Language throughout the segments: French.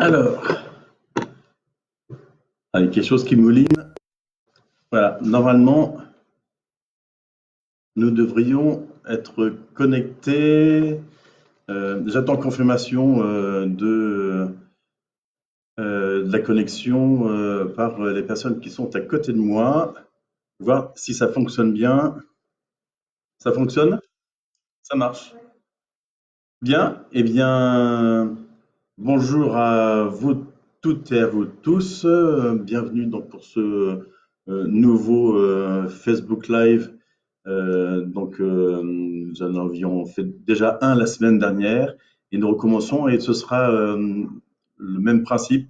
Alors, avec quelque chose qui mouline. Voilà, normalement, nous devrions être connectés. J'attends confirmation de la connexion par les personnes qui sont à côté de moi. Voir si ça fonctionne bien. Ça fonctionne? Ça marche. Bien. Eh bien, bonjour à vous toutes et à vous tous. Bienvenue donc pour ce nouveau Facebook Live. Nous en avions fait déjà un la semaine dernière et nous recommençons et ce sera le même principe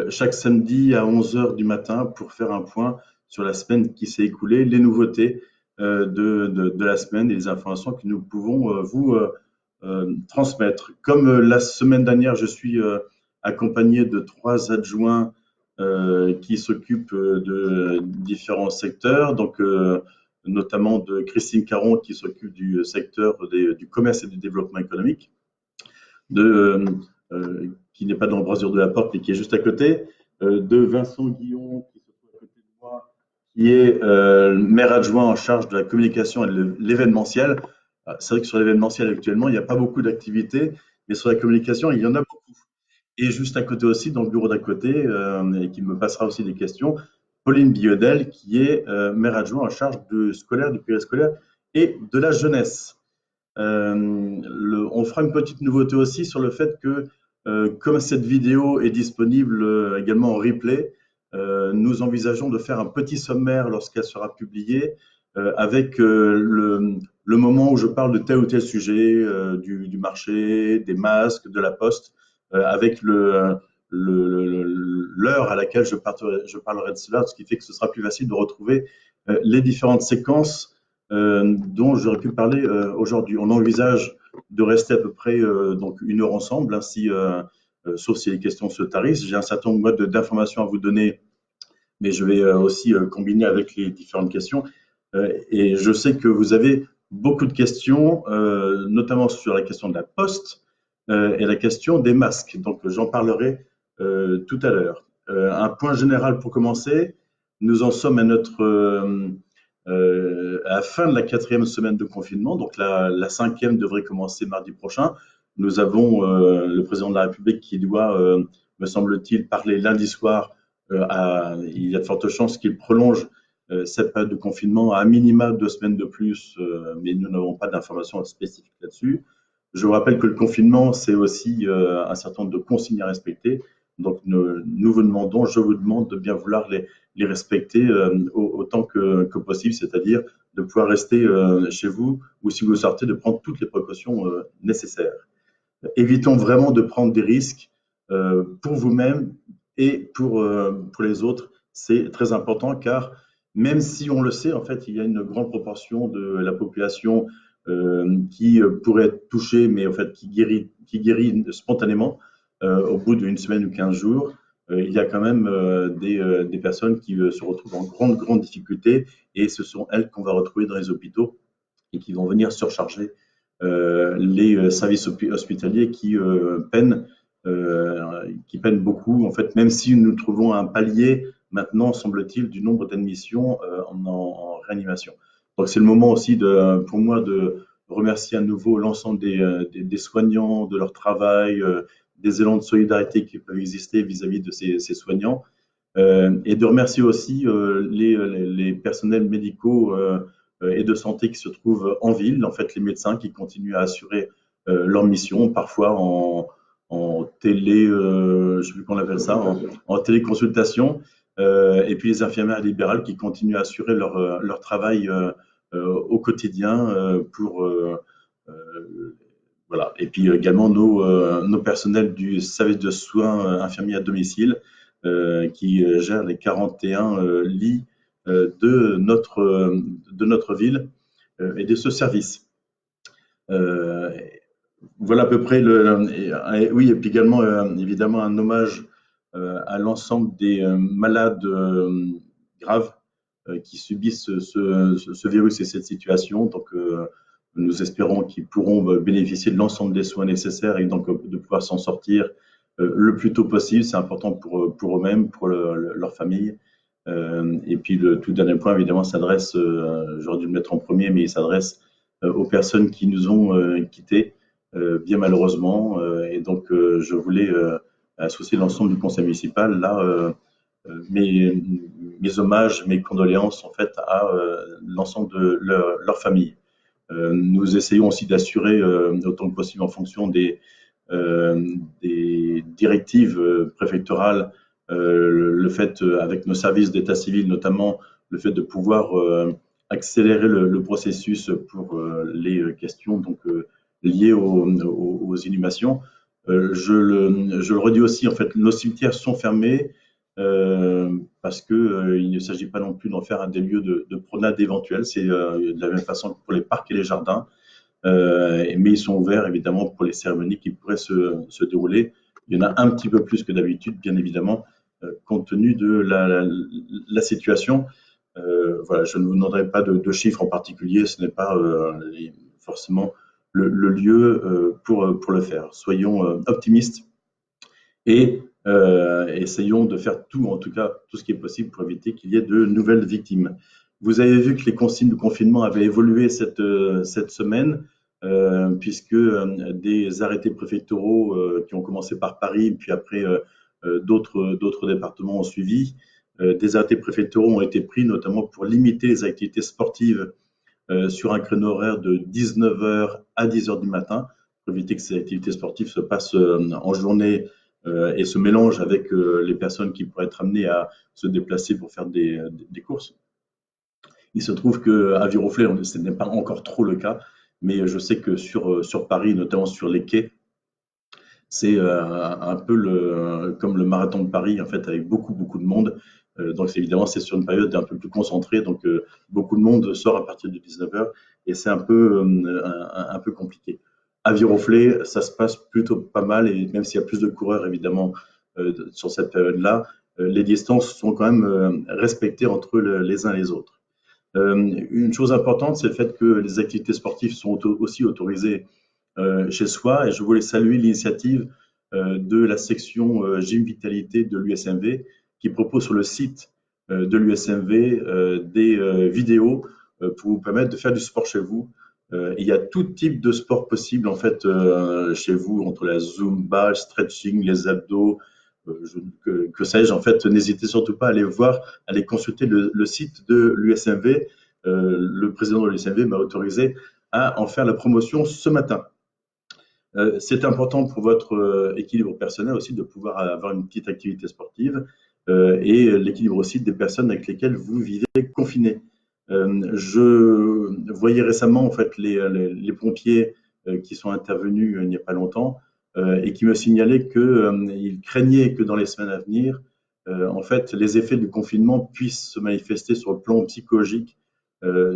chaque samedi à 11 heures du matin pour faire un point sur la semaine qui s'est écoulée, les nouveautés de la semaine et les informations que nous pouvons vous transmettre. Comme la semaine dernière, je suis accompagné de 3 adjoints qui s'occupent de différents secteurs, notamment de Christine Caron qui s'occupe du secteur du commerce et du développement économique, qui n'est pas dans l'embrasure de la porte mais qui est juste à côté, de Vincent Guillon qui se trouve à côté de moi, qui est maire adjoint en charge de la communication et de l'événementiel. C'est vrai que sur l'événementiel actuellement, il n'y a pas beaucoup d'activités, mais sur la communication, il y en a beaucoup. Et juste à côté aussi, dans le bureau d'à côté, et qui me passera aussi des questions, Pauline Biodel, qui est maire adjoint en charge du scolaire, du périscolaire et de la jeunesse. On fera une petite nouveauté aussi sur le fait que, comme cette vidéo est disponible également en replay, nous envisageons de faire un petit sommaire lorsqu'elle sera publiée, avec le moment où je parle de tel ou tel sujet, du marché, des masques, de la poste, avec l'heure à laquelle je parlerai de cela, ce qui fait que ce sera plus facile de retrouver les différentes séquences dont j'aurais pu parler aujourd'hui. On envisage de rester à peu près donc 1 heure ensemble, ainsi, sauf si les questions se tarissent. J'ai un certain nombre d'informations à vous donner, mais je vais aussi combiner avec les différentes questions. Et je sais que vous avez beaucoup de questions, notamment sur la question de la poste et la question des masques. Donc, j'en parlerai tout à l'heure. Un point général pour commencer. Nous en sommes à la fin de la 4e semaine de confinement. Donc, la 5e devrait commencer mardi prochain. Nous avons le président de la République qui doit, me semble-t-il, parler lundi soir. Il y a de fortes chances qu'il prolonge cette période de confinement à minima 2 semaines de plus, mais nous n'avons pas d'informations spécifiques là-dessus. Je vous rappelle que le confinement, c'est aussi un certain nombre de consignes à respecter. Donc, nous vous demandons, je vous demande de bien vouloir les respecter autant que possible, c'est-à-dire de pouvoir rester chez vous ou si vous sortez, de prendre toutes les précautions nécessaires. Évitons vraiment de prendre des risques pour vous-même et pour les autres. C'est très important car même si on le sait, en fait, il y a une grande proportion de la population qui pourrait être touchée, mais en fait qui guérit spontanément au bout d'une semaine ou 15 jours. Il y a quand même des personnes qui se retrouvent en grande difficulté et ce sont elles qu'on va retrouver dans les hôpitaux et qui vont venir surcharger les services hospitaliers qui peinent beaucoup, en fait, même si nous trouvons un palier maintenant, semble-t-il, du nombre d'admissions en réanimation. Donc c'est le moment aussi pour moi de remercier à nouveau l'ensemble des soignants, de leur travail, des élans de solidarité qui peuvent exister vis-à-vis de ces soignants, et de remercier aussi les personnels médicaux et de santé qui se trouvent en ville, en fait les médecins qui continuent à assurer leur mission, parfois en télé, je ne sais plus comment on appelle ça, en téléconsultation, et puis les infirmières libérales qui continuent à assurer leur travail au quotidien voilà. Et puis également nos personnels du service de soins infirmiers à domicile qui gèrent les 41 lits de notre ville et de ce service. Voilà à peu près oui, et puis également évidemment un hommage à l'ensemble des malades graves qui subissent ce virus et cette situation. Donc nous espérons qu'ils pourront bénéficier de l'ensemble des soins nécessaires et donc de pouvoir s'en sortir le plus tôt possible. C'est important pour eux-mêmes, pour leur famille. Et puis le tout dernier point, évidemment, s'adresse, j'aurais dû le mettre en premier, mais il s'adresse aux personnes qui nous ont quittés, bien malheureusement. Et donc, je voulais associer l'ensemble du conseil municipal là. Mes, mes hommages, mes condoléances en fait à l'ensemble de leur famille. Nous essayons aussi d'assurer autant que possible en fonction des directives préfectorales, le fait avec nos services d'état civil notamment, le fait de pouvoir accélérer le processus pour les questions donc liées aux inhumations. Je le redis aussi, en fait, nos cimetières sont fermés parce que il ne s'agit pas non plus d'en faire des lieux de promenade éventuels. C'est de la même façon que pour les parcs et les jardins. Mais ils sont ouverts évidemment pour les cérémonies qui pourraient se dérouler. Il y en a un petit peu plus que d'habitude, bien évidemment, compte tenu de la situation. Voilà, je ne vous demanderai pas de chiffres en particulier, ce n'est pas forcément le lieu pour le faire. Soyons optimistes et essayons de faire tout, en tout cas tout ce qui est possible pour éviter qu'il y ait de nouvelles victimes. Vous avez vu que les consignes de confinement avaient évolué cette semaine, puisque des arrêtés préfectoraux qui ont commencé par Paris, puis après d'autres départements ont suivi. Des arrêtés préfectoraux ont été pris notamment pour limiter les activités sportives sur un créneau horaire de 19h à 10h du matin, pour éviter que ces activités sportives se passent en journée et se mélangent avec les personnes qui pourraient être amenées à se déplacer pour faire des courses. Il se trouve qu'à Viroflay, ce n'est pas encore trop le cas, mais je sais que sur Paris, notamment sur les quais, c'est un peu comme le marathon de Paris, en fait, avec beaucoup de monde. Donc évidemment, c'est sur une période un peu plus concentrée, donc beaucoup de monde sort à partir de 19h et c'est un peu compliqué. À Viroflay, ça se passe plutôt pas mal et même s'il y a plus de coureurs évidemment sur cette période-là, les distances sont quand même respectées entre les uns et les autres. Une chose importante, c'est le fait que les activités sportives sont aussi autorisées chez soi et je voulais saluer l'initiative de la section Gym Vitalité de l'USMV qui propose sur le site de l'USMV des vidéos pour vous permettre de faire du sport chez vous. Il y a tout type de sport possible en fait chez vous, entre la zumba, le stretching, les abdos, que sais-je. En fait, n'hésitez surtout pas à aller voir, à aller consulter le site de l'USMV. Le président de l'USMV m'a autorisé à en faire la promotion ce matin. C'est important pour votre équilibre personnel aussi de pouvoir avoir une petite activité sportive et l'équilibre aussi des personnes avec lesquelles vous vivez confiné. Je voyais récemment en fait les pompiers qui sont intervenus il n'y a pas longtemps et qui me signalaient qu'ils craignaient que dans les semaines à venir, en fait, les effets du confinement puissent se manifester sur le plan psychologique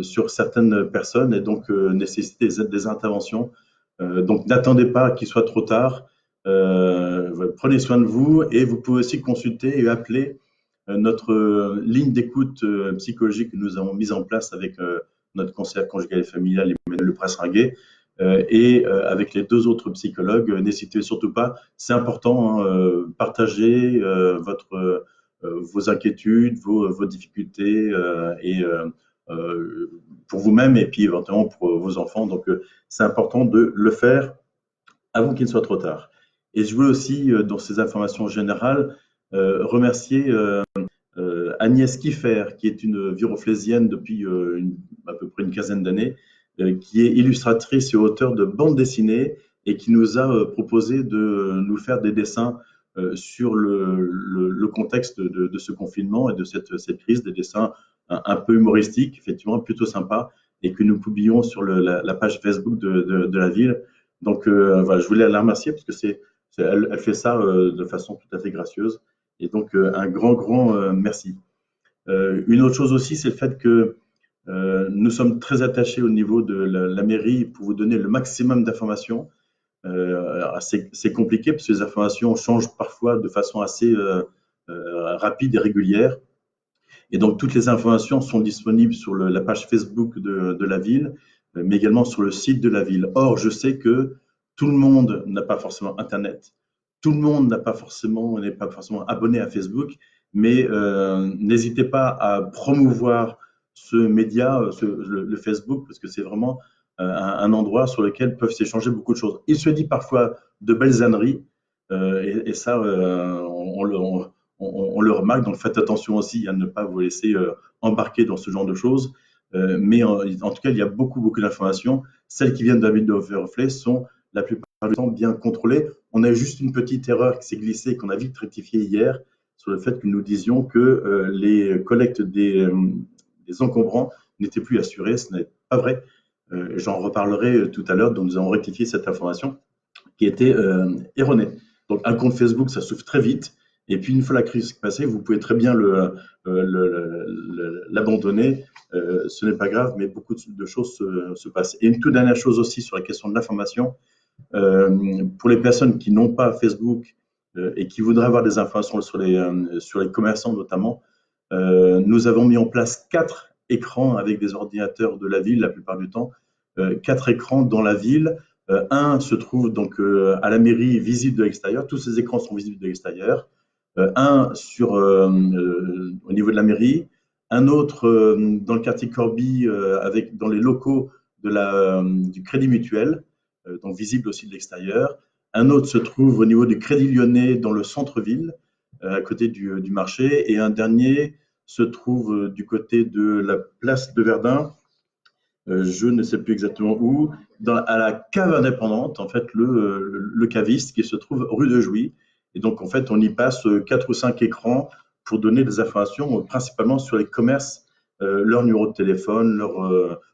sur certaines personnes et donc nécessiter des interventions. Donc n'attendez pas qu'il soit trop tard. Prenez soin de vous et vous pouvez aussi consulter et appeler notre ligne d'écoute psychologique que nous avons mise en place avec notre conseillère conjugale et familiale, Emmanuel Leprince-Ringuet, et avec les deux autres psychologues. N'hésitez surtout pas, c'est important, hein, partagez vos inquiétudes, vos difficultés et pour vous-même et puis éventuellement pour vos enfants. Donc c'est important de le faire avant qu'il ne soit trop tard. Et je voulais aussi, dans ces informations générales, remercier Agnès Kiffer, qui est une viroflésienne depuis à peu près une quinzaine d'années, qui est illustratrice et auteure de bandes dessinées et qui nous a proposé de nous faire des dessins sur le contexte de ce confinement et de cette crise, des dessins un peu humoristiques, effectivement plutôt sympas, et que nous publions sur la page Facebook de la ville. Donc voilà, je voulais la remercier parce que elle fait ça de façon tout à fait gracieuse. Et donc un grand merci. Une autre chose aussi, c'est le fait que nous sommes très attachés au niveau de la mairie pour vous donner le maximum d'informations. C'est compliqué parce que les informations changent parfois de façon assez rapide et régulière. Et donc toutes les informations sont disponibles sur la page Facebook de la ville, mais également sur le site de la ville. Or, je sais que tout le monde n'a pas forcément Internet. tout le monde n'est pas forcément abonné à Facebook, mais n'hésitez pas à promouvoir ce média, le Facebook, parce que c'est vraiment un endroit sur lequel peuvent s'échanger beaucoup de choses. Il se dit parfois de belles âneries, et ça, on le remarque, donc faites attention aussi à ne pas vous laisser embarquer dans ce genre de choses. Mais en tout cas, il y a beaucoup d'informations. Celles qui viennent de la ville de Reflet sont la plupart du temps bien contrôlées. On a juste une petite erreur qui s'est glissée, qu'on a vite rectifiée hier, sur le fait que nous disions que les collectes des encombrants n'étaient plus assurées. Ce n'est pas vrai. J'en reparlerai tout à l'heure, donc nous avons rectifié cette information qui était erronée. Donc un compte Facebook, ça s'ouvre très vite. Et puis une fois la crise passée, vous pouvez très bien l'abandonner. Ce n'est pas grave, mais beaucoup de choses se passent. Et une toute dernière chose aussi sur la question de l'information. Pour les personnes qui n'ont pas Facebook et qui voudraient avoir des informations sur les commerçants notamment, nous avons mis en place 4 écrans avec des ordinateurs de la ville la plupart du temps. 4 écrans dans la ville. Un se trouve donc à la mairie, visible de l'extérieur. Tous ces écrans sont visibles de l'extérieur. Un au niveau de la mairie, un autre dans le quartier Corby, dans les locaux du Crédit Mutuel, donc visible aussi de l'extérieur. Un autre se trouve au niveau du Crédit Lyonnais dans le centre-ville, à côté du marché. Et un dernier se trouve du côté de la place de Verdun, je ne sais plus exactement où, à la cave indépendante, en fait, le caviste qui se trouve rue de Jouy. Et donc, en fait, on y passe 4 ou 5 écrans pour donner des informations, principalement sur les commerces, leur numéro de téléphone,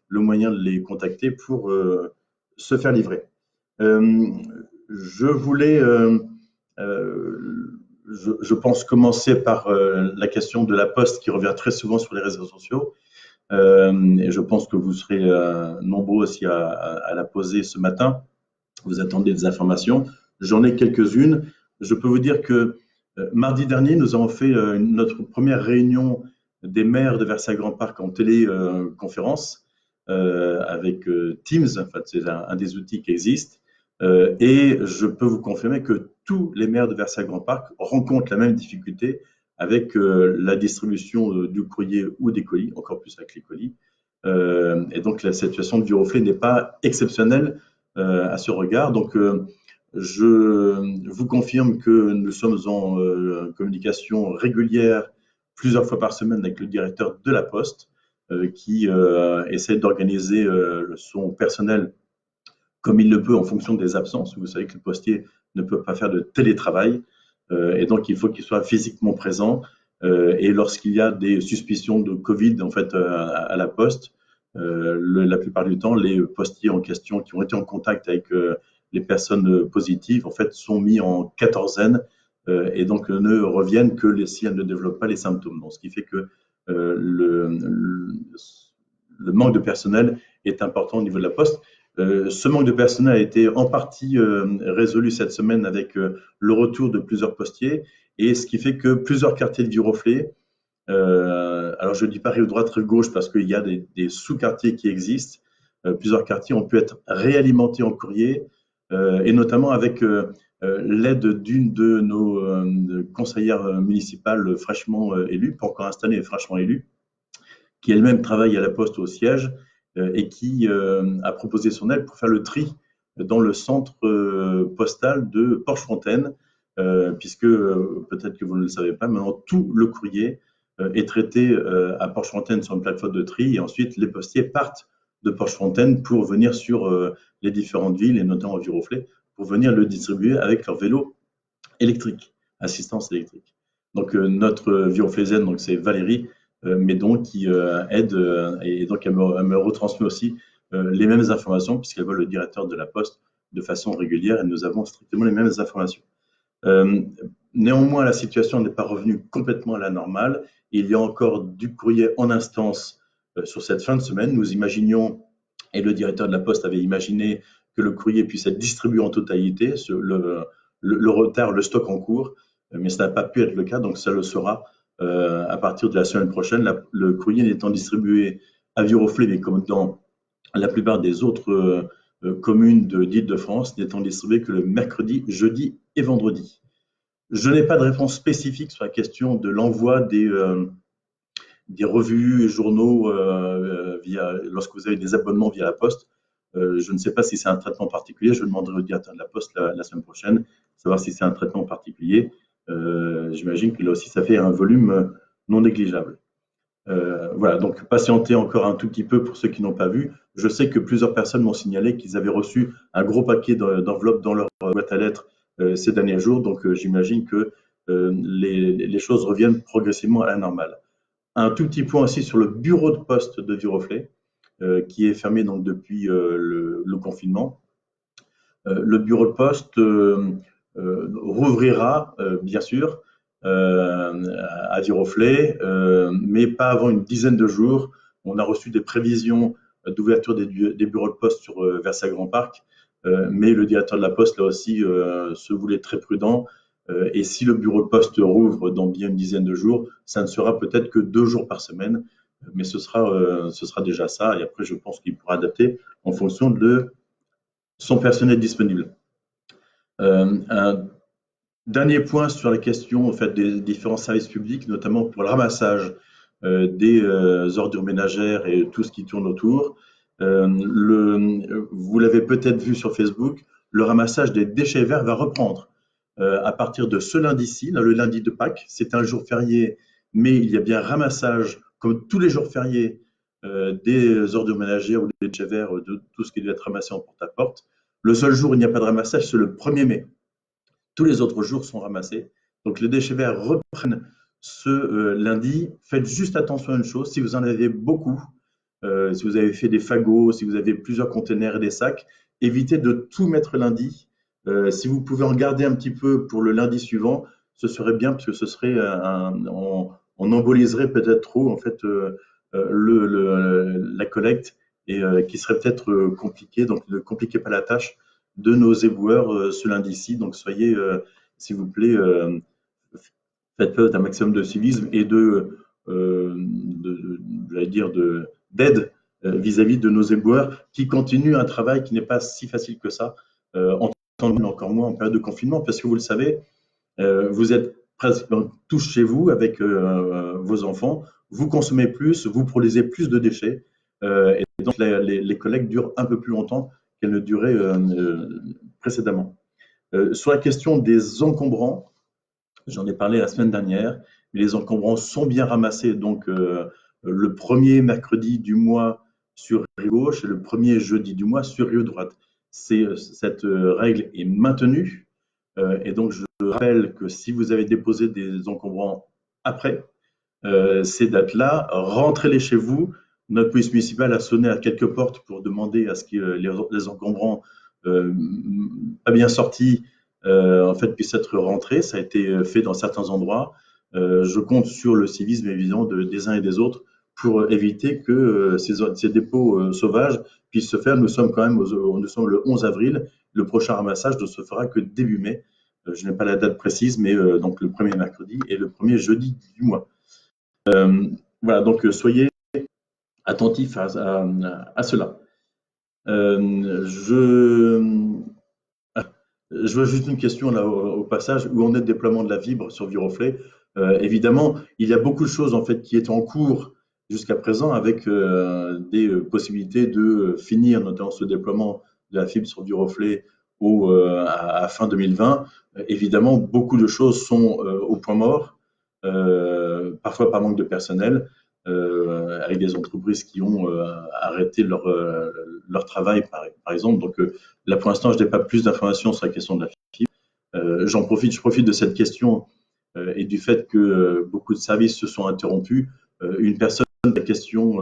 le moyen de les contacter pour se faire livrer. Je voulais, je pense, commencer par la question de la poste qui revient très souvent sur les réseaux sociaux. Et je pense que vous serez nombreux aussi à la poser ce matin. Vous attendez des informations. J'en ai quelques-unes. Je peux vous dire que mardi dernier, nous avons fait notre première réunion des maires de Versailles-Grand Parc en téléconférence avec Teams. En fait, c'est un des outils qui existent. Et je peux vous confirmer que tous les maires de Versailles-Grand Parc rencontrent la même difficulté avec la distribution du courrier ou des colis, encore plus avec les colis. Et donc la situation de Viroflay n'est pas exceptionnelle à ce regard. Donc je vous confirme que nous sommes en communication régulière plusieurs fois par semaine avec le directeur de la Poste qui essaie d'organiser son personnel comme il le peut en fonction des absences. Vous savez que le postier ne peut pas faire de télétravail et donc il faut qu'il soit physiquement présent. Et lorsqu'il y a des suspicions de Covid en fait à la Poste, la plupart du temps, les postiers en question qui ont été en contact avec les personnes positives en fait sont mis en quatorzaine et donc ne reviennent que si elles ne développent pas les symptômes. Donc, ce qui fait que le manque de personnel est important au niveau de la Poste. Ce manque de personnel a été en partie résolu cette semaine avec le retour de plusieurs postiers, et ce qui fait que plusieurs quartiers de Viroflay, alors je dis pas rive droite, rive gauche parce qu'il y a des sous-quartiers qui existent, plusieurs quartiers ont pu être réalimentés en courrier, et notamment avec l'aide d'une de nos conseillères municipales fraîchement élues, pas encore installée mais fraîchement élue, qui elle-même travaille à la Poste au siège, et qui a proposé son aide pour faire le tri dans le centre postal de Porche-Fontaine, puisque peut-être que vous ne le savez pas, maintenant tout le courrier est traité à Porche-Fontaine sur une plateforme de tri, et ensuite les postiers partent de Porche-Fontaine pour venir sur les différentes villes, et notamment Viroflay, pour venir le distribuer avec leur vélo électrique, assistance électrique. Donc notre Viroflaysienne, donc c'est Valérie, Médon qui aide et donc elle me retransmet aussi les mêmes informations puisqu'elle voit le directeur de la Poste de façon régulière et nous avons strictement les mêmes informations. Néanmoins, la situation n'est pas revenue complètement à la normale. Il y a encore du courrier en instance sur cette fin de semaine. Nous imaginions, et le directeur de la Poste avait imaginé, que le courrier puisse être distribué en totalité, le retard, le stock en cours, mais ça n'a pas pu être le cas, donc ça le sera à partir de la semaine prochaine. Le courrier n'étant distribué à Viroflay, mais comme dans la plupart des autres communes d'Île-de-France n'étant distribués que le mercredi, jeudi et vendredi. Je n'ai pas de réponse spécifique sur la question de l'envoi des revues et journaux lorsque vous avez des abonnements via la poste. Je ne sais pas si c'est un traitement particulier. Je demanderai au directeur de la Poste la semaine prochaine, savoir si c'est un traitement particulier. J'imagine que là aussi, ça fait un volume non négligeable. Voilà, donc patientez encore un tout petit peu pour ceux qui n'ont pas vu. Je sais que plusieurs personnes m'ont signalé qu'ils avaient reçu un gros paquet d'enveloppes dans leur boîte à lettres ces derniers jours. Donc j'imagine que les choses reviennent progressivement à la normale. Un tout petit point aussi sur le bureau de poste de Viroflay, qui est fermé donc depuis le confinement. Le bureau de poste rouvrira, bien sûr, à Viroflay, mais pas avant une dizaine de jours. On a reçu des prévisions d'ouverture des bureaux de poste sur Versailles-Grand Parc, mais le directeur de la Poste, là aussi, se voulait très prudent. Et si le bureau de poste rouvre dans bien une dizaine de jours, ça ne sera peut-être que 2 jours par semaine, mais ce sera déjà ça. Et après, je pense qu'il pourra adapter en fonction de son personnel disponible. Un dernier point sur la question en fait, des différents services publics, notamment pour le ramassage des ordures ménagères et tout ce qui tourne autour. Vous l'avez peut-être vu sur Facebook, le ramassage des déchets verts va reprendre à partir de ce lundi-ci, le lundi de Pâques. C'est un jour férié, mais il y a bien ramassage, comme tous les jours fériés, des ordures ménagères ou des déchets verts, de tout ce qui doit être ramassé en porte-à-porte. Le seul jour où il n'y a pas de ramassage, c'est le 1er mai. Tous les autres jours sont ramassés. Donc les déchets verts reprennent ce lundi. Faites juste attention à une chose, si vous en avez beaucoup, si vous avez fait des fagots, si vous avez plusieurs containers et des sacs, évitez de tout mettre lundi. Si vous pouvez en garder un petit peu pour le lundi suivant, ce serait bien parce que ce serait on emboliserait peut-être trop en fait la collecte et qui serait peut-être compliqué. Donc ne compliquez pas la tâche de nos éboueurs ce lundi-ci. Donc soyez, s'il vous plaît, faites preuve d'un maximum de civisme et j'allais dire d'aide vis-à-vis de nos éboueurs qui continuent un travail qui n'est pas si facile que ça, encore moins en période de confinement, parce que vous le savez, vous êtes pratiquement tous chez vous avec vos enfants, vous consommez plus, vous produisez plus de déchets, et donc les collectes durent un peu plus longtemps qu'elles ne duraient précédemment. Sur la question des encombrants, j'en ai parlé la semaine dernière, mais les encombrants sont bien ramassés, donc le premier mercredi du mois sur rive gauche et le premier jeudi du mois sur rive droite. Cette règle est maintenue, et donc je rappelle que si vous avez déposé des encombrants après ces dates-là, rentrez-les chez vous. Notre police municipale a sonné à quelques portes pour demander à ce que les encombrants pas bien sortis en fait puissent être rentrés. Ça a été fait dans certains endroits. Je compte sur le civisme évidemment des uns et des autres pour éviter que ces dépôts sauvages puissent se faire. Nous sommes quand même nous sommes le 11 avril. Le prochain ramassage ne se fera que début mai. Je n'ai pas la date précise, mais donc le premier mercredi et le premier jeudi du mois. Voilà, donc soyez attentifs à cela. Je vois juste une question là au passage, où en est le déploiement de la fibre sur Viroflay? Évidemment, il y a beaucoup de choses en fait qui est en cours jusqu'à présent avec des possibilités de finir notamment ce déploiement de la fibre sur Viroflay à fin 2020. Évidemment, beaucoup de choses sont au point mort, parfois par manque de personnel, avec des entreprises qui ont arrêté leur travail, par exemple. Donc là, pour l'instant, je n'ai pas plus d'informations sur la question de la fibre. Je profite de cette question et du fait que beaucoup de services se sont interrompus. Une personne la question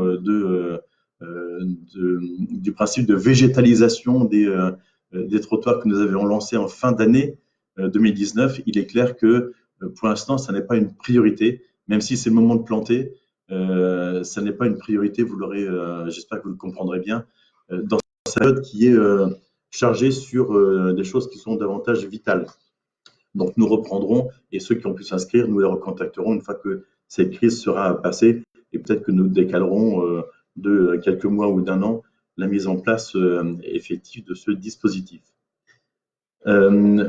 du principe de végétalisation des trottoirs que nous avions lancé en fin d'année 2019. Il est clair que pour l'instant, ça n'est pas une priorité, même si c'est le moment de planter. Ça n'est pas une priorité, vous l'aurez, j'espère que vous le comprendrez bien, dans cette période qui est chargée sur des choses qui sont davantage vitales. Donc nous reprendrons et ceux qui ont pu s'inscrire, nous les recontacterons une fois que cette crise sera passée et peut-être que nous décalerons de quelques mois ou d'un an la mise en place effective de ce dispositif. Oui,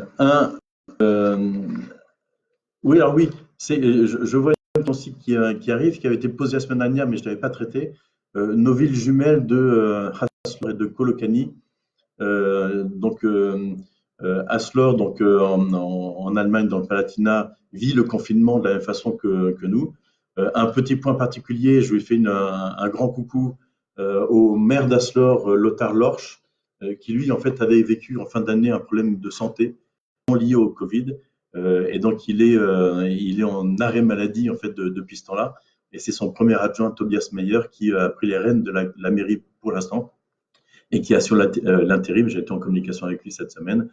alors oui, je vois une question aussi qui arrive, qui avait été posée la semaine dernière, mais je ne l'avais pas traité. Nos villes jumelles de Haslar et de Kolokani. Haslar, en Allemagne, dans le Palatinat, vit le confinement de la même façon que nous. Un petit point particulier, je lui fais un grand coucou au maire d'Haslar, Lothar Lorsch, qui lui, en fait, avait vécu en fin d'année un problème de santé lié au Covid. Et donc, il est en arrêt maladie, en fait, depuis ce temps-là. Et c'est son premier adjoint, Tobias Meyer, qui a pris les rênes de la mairie pour l'instant et qui assure l'intérim. J'ai été en communication avec lui cette semaine.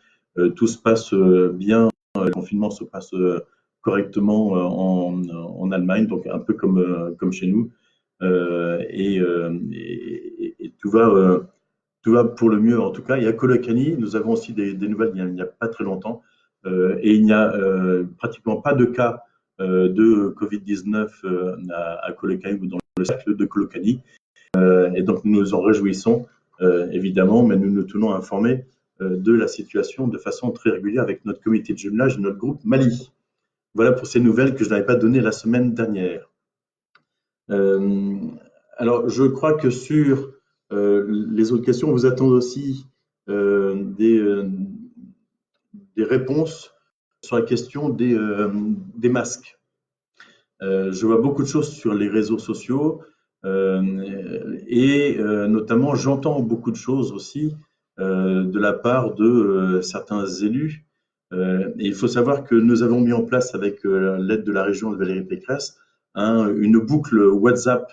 Tout se passe bien, le confinement se passe correctement en Allemagne, donc un peu comme chez nous. Et tout va pour le mieux en tout cas. Et à Kolokani, nous avons aussi des nouvelles il n'y a pas très longtemps. Et il n'y a pratiquement pas de cas de Covid-19 à Kolokani ou dans le cercle de Kolokani. Et donc nous nous en réjouissons évidemment, mais nous nous tenons informés de la situation de façon très régulière avec notre comité de jumelage et notre groupe Mali. Voilà pour ces nouvelles que je n'avais pas données la semaine dernière. Alors, je crois que sur les autres questions, on vous attend aussi des réponses sur la question des masques. Je vois beaucoup de choses sur les réseaux sociaux et notamment j'entends beaucoup de choses aussi de la part de certains élus. Et il faut savoir que nous avons mis en place avec l'aide de la région de Valérie Pécresse une boucle WhatsApp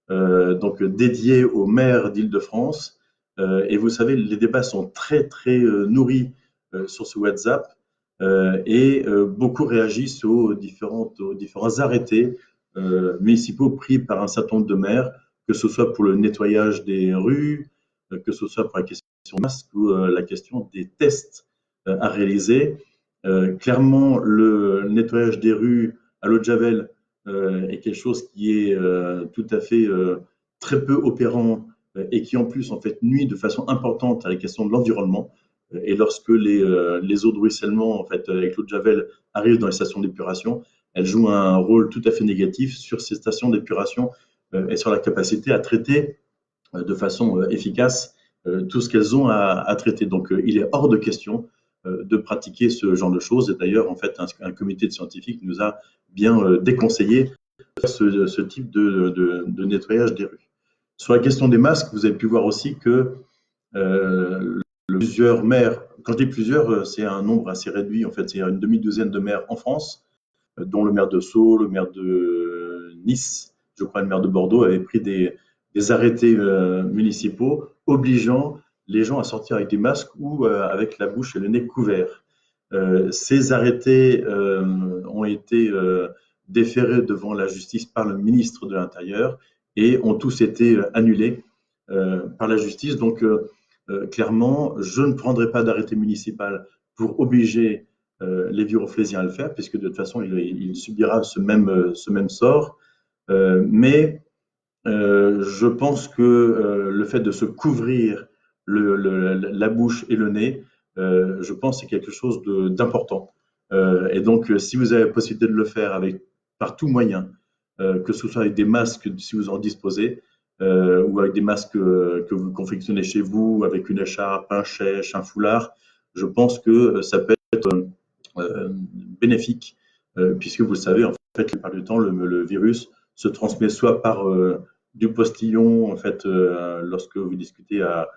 donc dédiée aux maires d'Île-de-France. Et vous savez, les débats sont très très nourris sur ce WhatsApp. Et beaucoup réagissent aux différents arrêtés municipaux pris par un certain nombre de maires, que ce soit pour le nettoyage des rues, que ce soit pour la question des masques ou la question des tests à réaliser. Clairement, le nettoyage des rues à l'eau de Javel est quelque chose qui est tout à fait très peu opérant et qui en plus en fait nuit de façon importante à la question de l'environnement. Et lorsque les eaux de ruissellement, en fait, avec l'eau de Javel, arrivent dans les stations d'épuration, elles jouent un rôle tout à fait négatif sur ces stations d'épuration et sur la capacité à traiter de façon efficace tout ce qu'elles ont à traiter. Donc, il est hors de question de pratiquer ce genre de choses. Et d'ailleurs, en fait, un comité de scientifiques nous a bien déconseillé ce type de nettoyage des rues. Sur la question des masques, vous avez pu voir aussi que plusieurs maires, quand je dis plusieurs, c'est un nombre assez réduit, en fait, c'est une demi-douzaine de maires en France, dont le maire de Sceaux, le maire de Nice, je crois le maire de Bordeaux, avaient pris des arrêtés municipaux obligeant les gens à sortir avec des masques ou avec la bouche et le nez couverts. Ces arrêtés ont été déférés devant la justice par le ministre de l'Intérieur et ont tous été annulés par la justice. Donc, clairement, je ne prendrai pas d'arrêté municipal pour obliger les Viroflésiens à le faire, puisque de toute façon, il subira ce même sort. Mais je pense que le fait de se couvrir la bouche et le nez, je pense que c'est quelque chose d'important. Et donc, si vous avez la possibilité de le faire par tout moyen, que ce soit avec des masques, si vous en disposez, ou avec des masques que vous confectionnez chez vous, avec une écharpe, un chèche, un foulard, je pense que ça peut être bénéfique, puisque vous le savez, en fait, la plupart du temps, le virus se transmet soit par du postillon, en fait, lorsque vous discutez à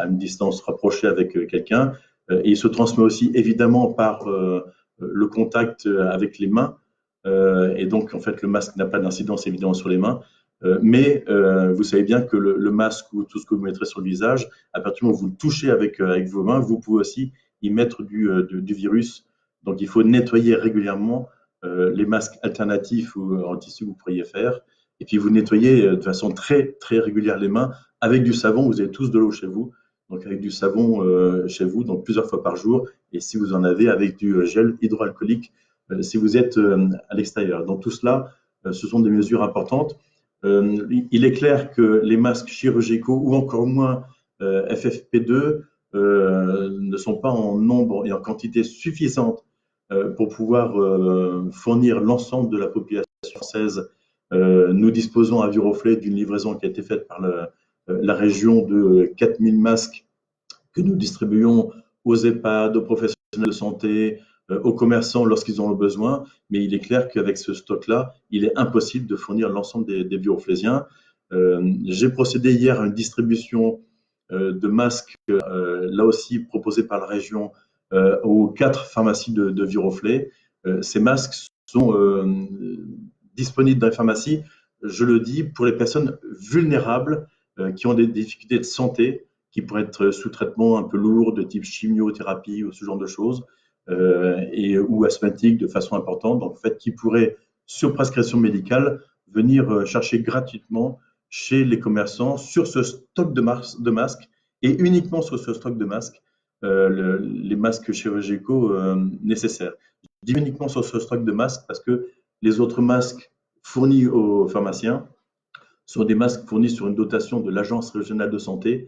une distance rapprochée avec quelqu'un, et il se transmet aussi évidemment par le contact avec les mains, et donc en fait le masque n'a pas d'incidence évidemment sur les mains, mais vous savez bien que le masque ou tout ce que vous mettrez sur le visage, à partir du moment où vous le touchez avec vos mains, vous pouvez aussi y mettre du virus. Donc il faut nettoyer régulièrement les masques alternatifs ou en tissu que vous pourriez faire. Et puis vous nettoyez de façon très très régulière les mains avec du savon. Vous avez tous de l'eau chez vous, donc avec du savon chez vous, donc plusieurs fois par jour. Et si vous en avez, avec du gel hydroalcoolique si vous êtes à l'extérieur. Donc tout cela, ce sont des mesures importantes. Il est clair que les masques chirurgicaux ou encore moins FFP2 ne sont pas en nombre et en quantité suffisante pour pouvoir fournir l'ensemble de la population française. Nous disposons à Viroflay d'une livraison qui a été faite par la région de 4000 masques que nous distribuons aux EHPAD, aux professionnels de santé, aux commerçants lorsqu'ils en ont besoin. Mais il est clair qu'avec ce stock-là, il est impossible de fournir l'ensemble des Viroflaysiens. J'ai procédé hier à une distribution de masques, là aussi proposés par la région, aux 4 pharmacies de Viroflay. Ces masques sont disponibles dans les pharmacies, je le dis, pour les personnes vulnérables qui ont des difficultés de santé, qui pourraient être sous traitement un peu lourd, de type chimiothérapie ou ce genre de choses, ou asthmatiques de façon importante, donc en fait, qui pourraient, sur prescription médicale, venir chercher gratuitement chez les commerçants sur ce stock de masques et uniquement sur ce stock de masques, les masques chirurgicaux nécessaires. Je dis uniquement sur ce stock de masques parce que les autres masques fournis aux pharmaciens sont des masques fournis sur une dotation de l'Agence régionale de santé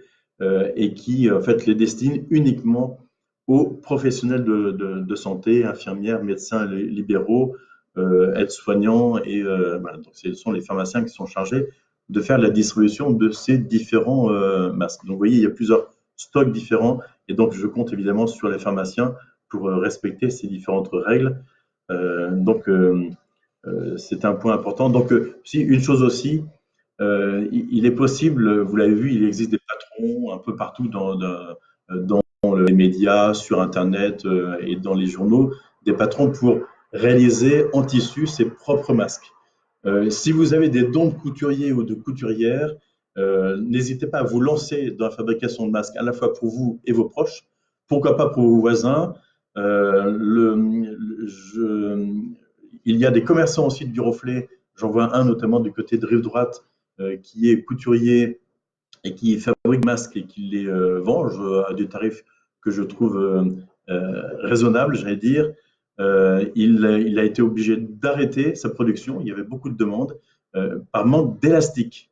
et qui en fait les destinent uniquement aux professionnels de santé, infirmières, médecins libéraux, aides-soignants et voilà. Donc ce sont les pharmaciens qui sont chargés de faire la distribution de ces différents masques. Donc vous voyez, il y a plusieurs stocks différents et donc je compte évidemment sur les pharmaciens pour respecter ces différentes règles. C'est un point important. Donc, si une chose aussi, il est possible, vous l'avez vu, il existe des patrons un peu partout dans les médias, sur Internet et dans les journaux, des patrons pour réaliser en tissu ses propres masques. Si vous avez des dons de couturiers ou de couturières, n'hésitez pas à vous lancer dans la fabrication de masques, à la fois pour vous et vos proches, pourquoi pas pour vos voisins. Il y a des commerçants aussi de Viroflay, j'en vois un notamment du côté de Rive Droite, qui est couturier et qui fabrique masques et qui les vend à des tarifs que je trouve raisonnables, j'allais dire. Il a été obligé d'arrêter sa production, il y avait beaucoup de demandes, par manque d'élastique.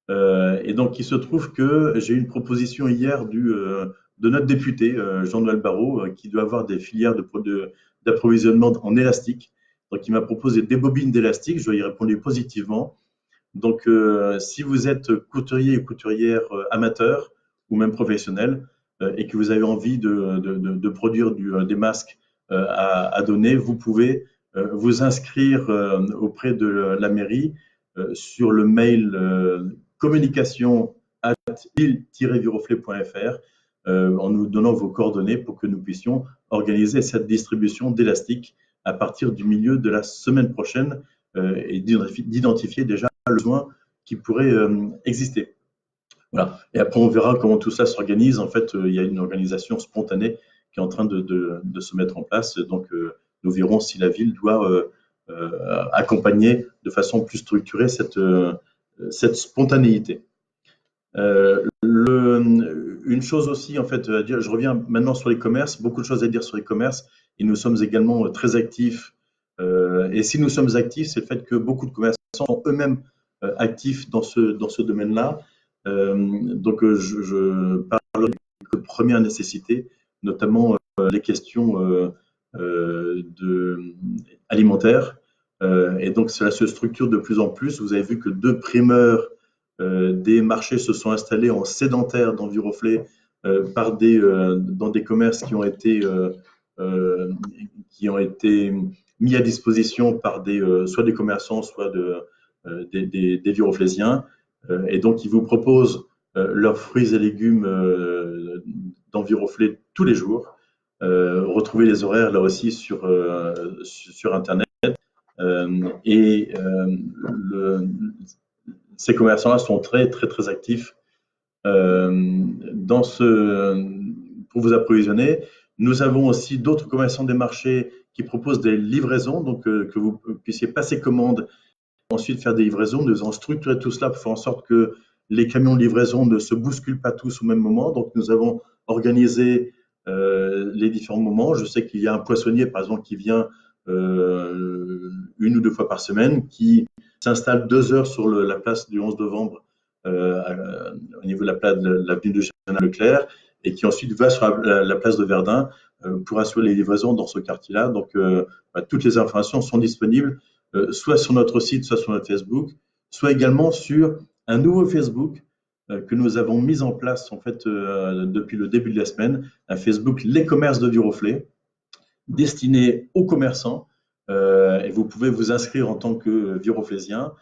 Et donc, il se trouve que j'ai eu une proposition hier de notre député, Jean-Noël Barrot, qui doit avoir des filières d'approvisionnement en élastique. Donc, il m'a proposé des bobines d'élastique, je lui ai répondu positivement. Donc, si vous êtes couturier ou couturière amateur ou même professionnel et que vous avez envie de produire des masques à donner, vous pouvez vous inscrire auprès de la mairie sur le mail communication@il-viroflay.fr en nous donnant vos coordonnées pour que nous puissions organiser cette distribution d'élastique à partir du milieu de la semaine prochaine et d'identifier déjà le besoin qui pourrait exister. Voilà. Et après, on verra comment tout ça s'organise. En fait, il y a une organisation spontanée qui est en train de se mettre en place. Donc, nous verrons si la ville doit accompagner de façon plus structurée cette spontanéité. Une chose aussi, en fait, à dire, je reviens maintenant sur les commerces, beaucoup de choses à dire sur les commerces, et nous sommes également très actifs. Et si nous sommes actifs, c'est le fait que beaucoup de commerçants sont eux-mêmes actifs dans ce domaine-là. Donc, je parle de première nécessité, notamment les questions alimentaires. Et donc, cela se structure de plus en plus. Vous avez vu que 2 primeurs des marchés se sont installés en sédentaire dans Viroflay dans des commerces qui ont été mis à disposition par soit des commerçants, soit des Viroflaysiens. Et donc, ils vous proposent leurs fruits et légumes dans Viroflay tous les jours. Retrouvez les horaires là aussi sur Internet. Ces commerçants-là sont très, très, très actifs pour vous approvisionner. Nous avons aussi d'autres commerçants des marchés qui proposent des livraisons, donc que vous puissiez passer commande, ensuite faire des livraisons. Nous avons structuré tout cela pour faire en sorte que les camions de livraison ne se bousculent pas tous au même moment. Donc, nous avons organisé les différents moments. Je sais qu'il y a un poissonnier, par exemple, qui vient une ou deux fois par semaine, qui s'installe 2 heures sur la place du 11 novembre, au niveau de la place de l'avenue de Général Leclerc, et qui ensuite va sur la place de Verdun pour assurer les livraisons dans ce quartier-là. Donc, toutes les informations sont disponibles soit sur notre site, soit sur notre Facebook, soit également sur un nouveau Facebook que nous avons mis en place en fait depuis le début de la semaine, un Facebook Les Commerces de Viroflay, destiné aux commerçants. Et vous pouvez vous inscrire en tant que viroflésien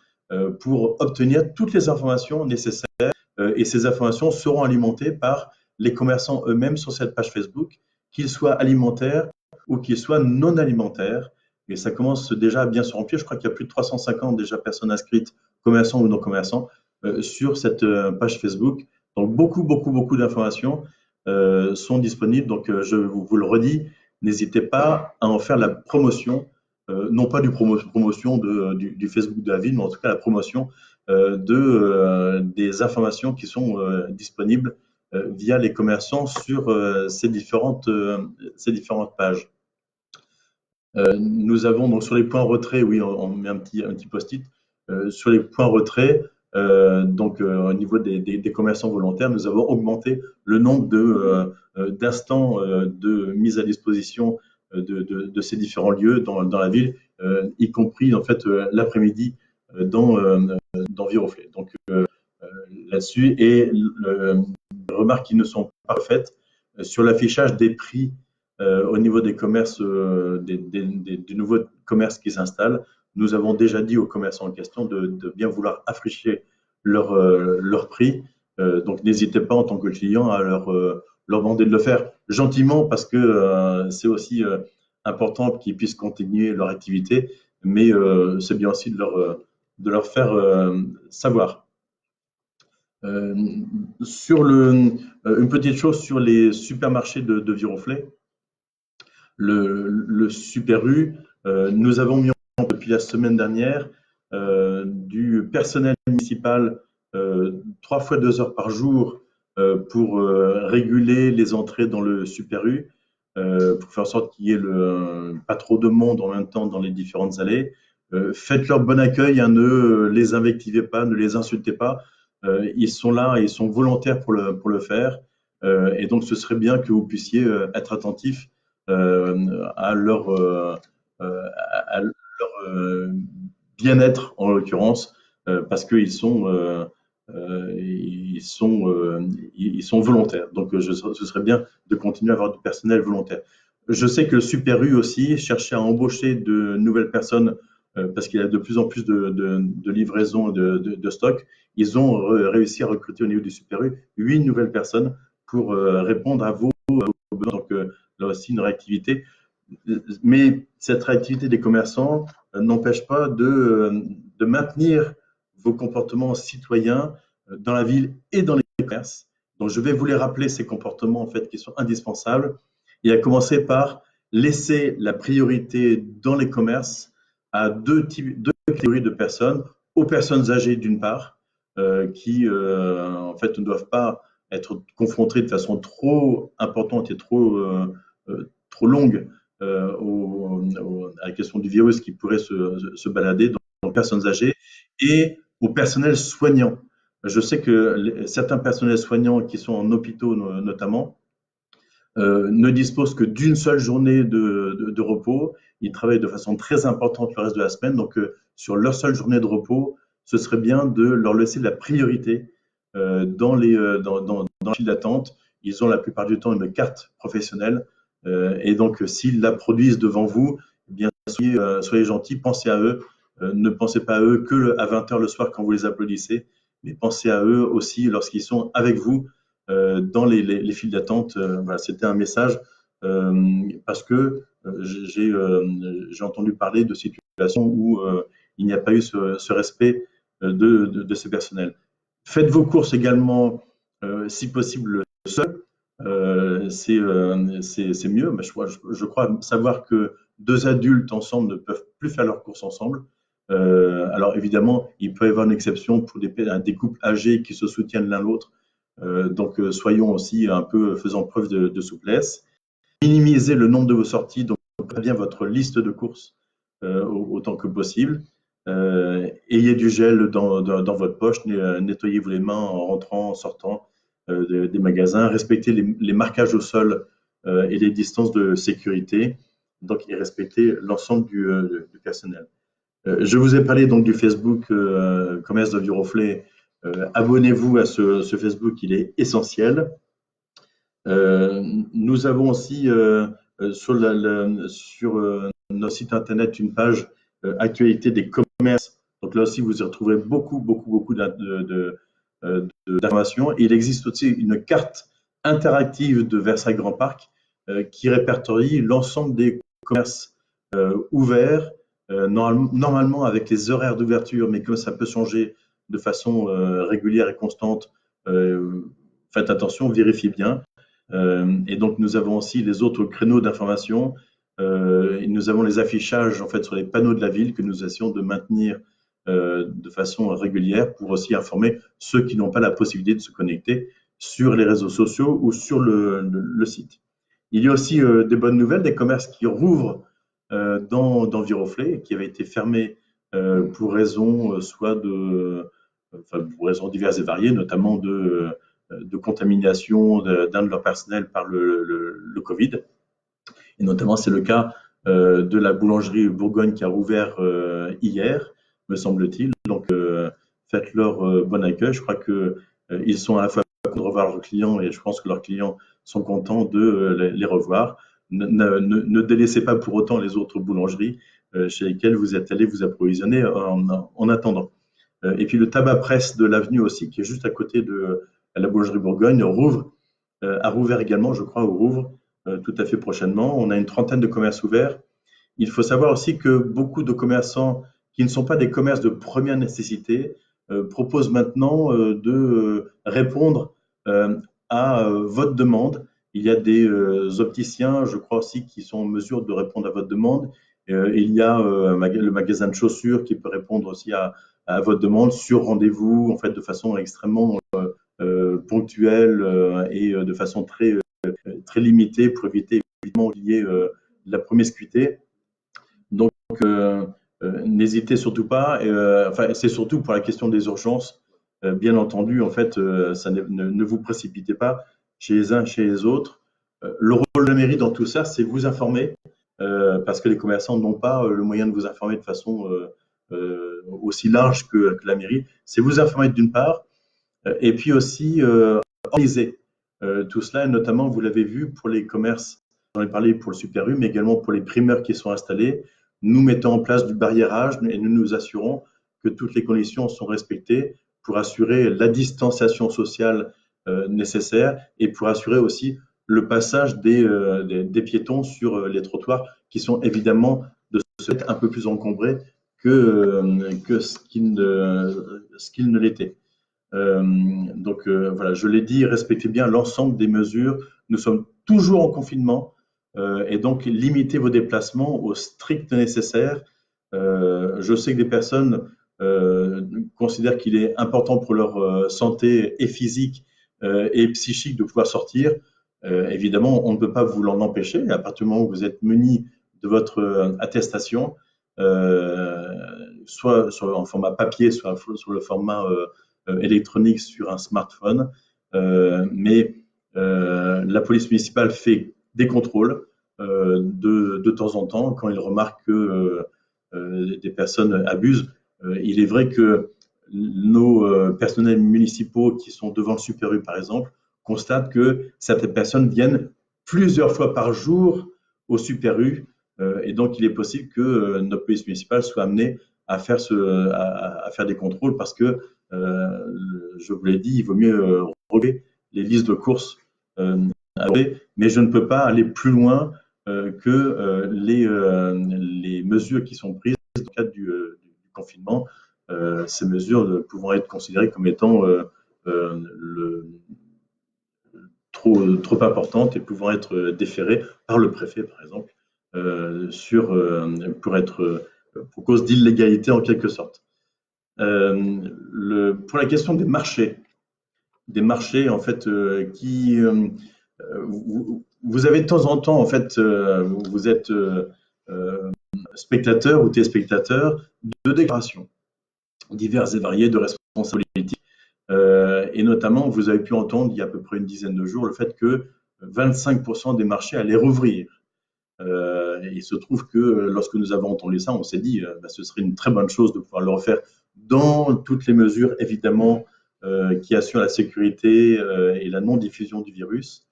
pour obtenir toutes les informations nécessaires. Et ces informations seront alimentées par les commerçants eux-mêmes sur cette page Facebook, qu'ils soient alimentaires ou qu'ils soient non alimentaires. Et ça commence déjà à bien se remplir. Je crois qu'il y a plus de 350 déjà personnes inscrites, commerçants ou non commerçants, sur cette page Facebook. Donc beaucoup d'informations sont disponibles. Donc je vous le redis, n'hésitez pas à en faire la promotion, non pas promotion du Facebook de la ville, mais en tout cas la promotion des informations qui sont disponibles via les commerçants sur ces différentes pages. Nous avons donc sur les points retrait, oui, on met un petit post-it. Sur les points retrait, au niveau des commerçants volontaires, nous avons augmenté le nombre d'instants de mise à disposition de ces différents lieux dans la ville, y compris en fait l'après-midi dans Viroflay. Donc là-dessus, et les remarques qui ne sont pas faites sur l'affichage des prix au niveau des commerces, des nouveaux commerces qui s'installent. Nous avons déjà dit aux commerçants en question de bien vouloir afficher leur prix. Donc n'hésitez pas en tant que client à leur demander de le faire gentiment, parce que c'est aussi important qu'ils puissent continuer leur activité, mais c'est bien aussi de leur faire savoir. Sur une petite chose sur les supermarchés de Viroflay, le Super U, nous avons mis en place depuis la semaine dernière du personnel municipal 3 fois 2 heures par jour pour réguler les entrées dans le Super U, pour faire en sorte qu'il y ait pas trop de monde en même temps dans les différentes allées. Faites leur bon accueil, hein, ne les invectivez pas, ne les insultez pas. Ils sont là et ils sont volontaires pour le faire. Et donc, ce serait bien que vous puissiez être attentifs à leur bien-être en l'occurrence, parce qu'ils sont volontaires. Donc ce serait bien de continuer à avoir du personnel volontaire. Je sais que le Super U aussi cherchait à embaucher de nouvelles personnes parce qu'il y a de plus en plus de livraisons de stock. Ils ont réussi à recruter au niveau du Super U 8 nouvelles personnes pour répondre à vos besoins. Donc là aussi une réactivité. Mais cette réactivité des commerçants n'empêche pas de maintenir vos comportements citoyens dans la ville et dans les commerces. Donc je vais vous les rappeler, ces comportements en fait qui sont indispensables, et à commencer par laisser la priorité dans les commerces à deux catégories de personnes: aux personnes âgées d'une part, qui en fait ne doivent pas être confrontées de façon trop importante et trop longue à la question du virus qui pourrait se balader dans les personnes âgées, et au personnel soignant. Je sais que certains personnels soignants qui sont en hôpitaux notamment ne disposent que d'une seule journée de repos. Ils travaillent de façon très importante le reste de la semaine. Donc sur leur seule journée de repos, ce serait bien de leur laisser la priorité dans la file d'attente. Ils ont la plupart du temps une carte professionnelle. Et donc, s'ils la produisent devant vous, eh bien, soyez gentils, pensez à eux. Ne pensez pas à eux que à 20h le soir quand vous les applaudissez, mais pensez à eux aussi lorsqu'ils sont avec vous dans les files d'attente. Voilà, c'était un message parce que j'ai entendu parler de situations où il n'y a pas eu ce respect de ces personnels. Faites vos courses également, si possible, seul. C'est mieux. Mais je crois savoir que 2 adultes ensemble ne peuvent plus faire leurs courses ensemble. Alors évidemment, il peut y avoir une exception pour des couples âgés qui se soutiennent l'un l'autre. Donc soyons aussi un peu faisant preuve de souplesse. Minimisez le nombre de vos sorties, donc préparez bien votre liste de courses autant que possible. Ayez du gel dans votre poche, nettoyez-vous les mains en rentrant, en sortant des magasins, respectez les marquages au sol et les distances de sécurité, donc et respectez l'ensemble du personnel. Je vous ai parlé donc du Facebook Commerce de Viroflay. Abonnez-vous à ce Facebook, il est essentiel. Nous avons aussi sur notre site internet une page actualité des commerces. Donc là aussi, vous y retrouverez beaucoup d'informations. Il existe aussi une carte interactive de Versailles Grand Parc qui répertorie l'ensemble des commerces ouverts, normalement avec les horaires d'ouverture, mais comme ça peut changer de façon régulière et constante, faites attention, vérifiez bien. Et donc nous avons aussi les autres créneaux d'information. Nous avons les affichages en fait sur les panneaux de la ville que nous essayons de maintenir de façon régulière pour aussi informer ceux qui n'ont pas la possibilité de se connecter sur les réseaux sociaux ou sur le site. Il y a aussi des bonnes nouvelles, des commerces qui rouvrent dans Viroflay, qui avaient été fermés pour raisons pour raisons diverses et variées, notamment de contamination d'un de leurs personnels par le Covid. Et notamment, c'est le cas de la boulangerie Bourgogne qui a rouvert hier, me semble-t-il. Donc, faites-leur bon accueil. Je crois qu'ils sont à la fois contents de revoir leurs clients et je pense que leurs clients sont contents de les revoir. Ne délaissez pas pour autant les autres boulangeries chez lesquelles vous êtes allés vous approvisionner en attendant. Et puis le tabac presse de l'avenue aussi, qui est juste à côté de la boulangerie Bourgogne, a rouvert également, je crois, ou rouvre tout à fait prochainement. On a une trentaine de commerces ouverts. Il faut savoir aussi que beaucoup de commerçants qui ne sont pas des commerces de première nécessité proposent maintenant de répondre à votre demande. Il y a des opticiens, je crois aussi, qui sont en mesure de répondre à votre demande. Il y a le magasin de chaussures qui peut répondre aussi à votre demande sur rendez-vous, en fait, de façon extrêmement ponctuelle et de façon très limitée pour éviter évidemment qu'il y ait de la promiscuité. Donc, n'hésitez surtout pas. Enfin, c'est surtout pour la question des urgences. Bien entendu, en fait, ne vous précipitez pas chez les uns, chez les autres. Le rôle de la mairie dans tout ça, c'est vous informer, parce que les commerçants n'ont pas le moyen de vous informer de façon aussi large que la mairie. C'est vous informer d'une part, et puis aussi organiser tout cela, et notamment, vous l'avez vu, pour les commerces, j'en ai parlé pour le Super U, mais également pour les primeurs qui sont installés. Nous mettons en place du barriérage et nous nous assurons que toutes les conditions sont respectées pour assurer la distanciation sociale nécessaire et pour assurer aussi le passage des piétons sur les trottoirs qui sont évidemment de ce fait un peu plus encombrés que ce qu'ils ne l'étaient. Donc voilà, je l'ai dit, respectez bien l'ensemble des mesures. Nous sommes toujours en confinement et donc limitez vos déplacements au strict nécessaire. Je sais que des personnes considèrent qu'il est important pour leur santé et physique et psychique de pouvoir sortir. Évidemment, on ne peut pas vous l'en empêcher. À partir du moment où vous êtes muni de votre attestation, soit en format papier, soit sur le format électronique sur un smartphone. Mais la police municipale fait des contrôles de temps en temps quand ils remarquent que des personnes abusent. Il est vrai que nos personnels municipaux qui sont devant le Super U, par exemple, constatent que certaines personnes viennent plusieurs fois par jour au Super U. Et donc, il est possible que notre police municipale soit amenée à faire des contrôles parce que, je vous l'ai dit, il vaut mieux relever les listes de courses mais je ne peux pas aller plus loin que les mesures qui sont prises dans le cadre du confinement. Ces mesures pouvant être considérées comme étant trop importantes et pouvant être déférées par le préfet, par exemple, pour cause d'illégalité en quelque sorte. Pour la question des marchés en fait vous avez de temps en temps en fait vous êtes spectateurs ou téléspectateurs de déclarations diverses et variées de responsables politiques. Et notamment, vous avez pu entendre il y a à peu près une dizaine de jours le fait que 25% des marchés allaient rouvrir. Il se trouve que lorsque nous avons entendu ça, on s'est dit ce serait une très bonne chose de pouvoir le refaire dans toutes les mesures, évidemment, qui assurent la sécurité et la non-diffusion du virus.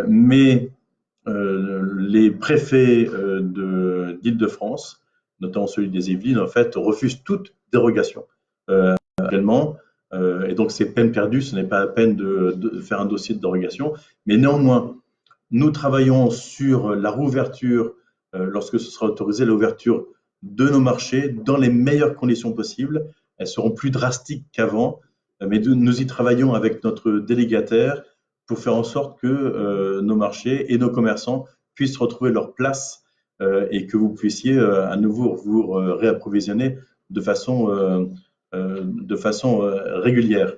Mais les préfets d'Île-de-France, notamment celui des Yvelines, en fait, refusent toute dérogation actuellement. Et donc, c'est peine perdue, ce n'est pas la peine de faire un dossier de dérogation. Mais néanmoins, nous travaillons sur la rouverture, lorsque ce sera autorisé, l'ouverture de nos marchés dans les meilleures conditions possibles. Elles seront plus drastiques qu'avant, mais nous y travaillons avec notre délégataire pour faire en sorte que nos marchés et nos commerçants puissent retrouver leur place et que vous puissiez à nouveau vous réapprovisionner de façon régulière.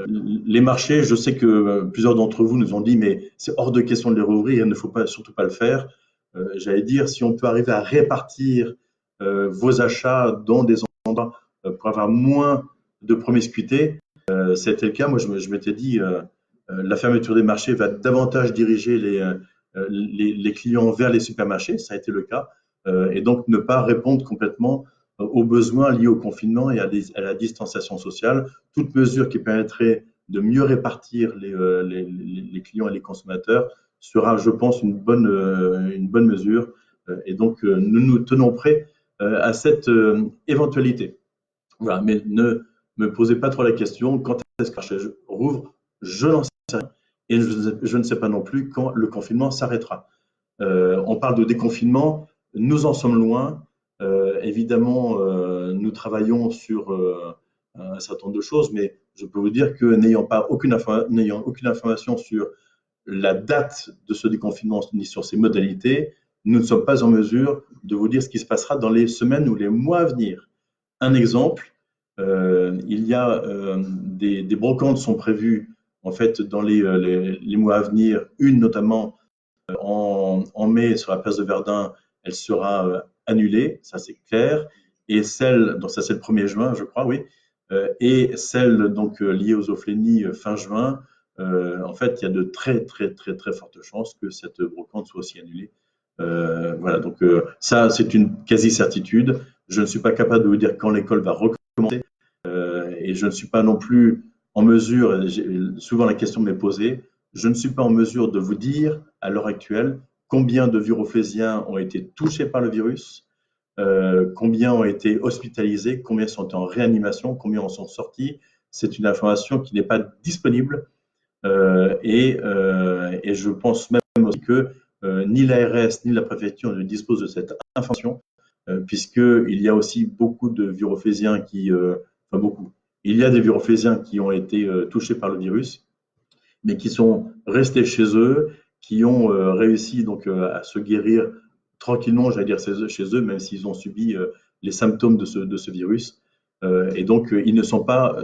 Les marchés, je sais que plusieurs d'entre vous nous ont dit mais c'est hors de question de les rouvrir, il ne faut surtout pas le faire. J'allais dire, si on peut arriver à répartir vos achats dans des endroits pour avoir moins de promiscuité, c'était le cas. Moi, je m'étais dit, la fermeture des marchés va davantage diriger les clients vers les supermarchés, ça a été le cas, et donc ne pas répondre complètement aux besoins liés au confinement et à la distanciation sociale. Toute mesure qui permettrait de mieux répartir les clients et les consommateurs sera, je pense, une bonne mesure. Et donc, nous nous tenons prêts à cette éventualité. Voilà, mais ne me posez pas trop la question. Quand est-ce que le marché rouvre? Je n'en sais rien. Et je ne sais pas non plus quand le confinement s'arrêtera. On parle de déconfinement. Nous en sommes loin. Évidemment, nous travaillons sur un certain nombre de choses, mais je peux vous dire que n'ayant aucune information sur la date de ce déconfinement ni sur ses modalités, nous ne sommes pas en mesure de vous dire ce qui se passera dans les semaines ou les mois à venir. Un exemple, il y a des brocantes sont prévues en fait dans les mois à venir, une notamment en mai sur la place de Verdun, elle sera annulée, ça c'est clair, et celle, donc ça c'est le 1er juin je crois, oui, et celle donc liée aux Ophélies fin juin, en fait il y a de très fortes chances que cette brocante soit aussi annulée. Voilà, donc ça c'est une quasi-certitude. Je ne suis pas capable de vous dire quand l'école va recommencer et je ne suis pas non plus en mesure, souvent la question m'est posée, je ne suis pas en mesure de vous dire à l'heure actuelle combien de Viroflésiens ont été touchés par le virus, combien ont été hospitalisés, combien sont en réanimation, combien en sont sortis. C'est une information qui n'est pas disponible et je pense même aussi que ni l'ARS ni la préfecture ne disposent de cette information puisqu'il y a aussi beaucoup de Viroflésiens enfin beaucoup, il y a des Viroflésiens qui ont été touchés par le virus, mais qui sont restés chez eux, qui ont réussi donc à se guérir tranquillement, j'allais dire chez eux, même s'ils ont subi les symptômes de ce virus. Et donc, ils ne sont pas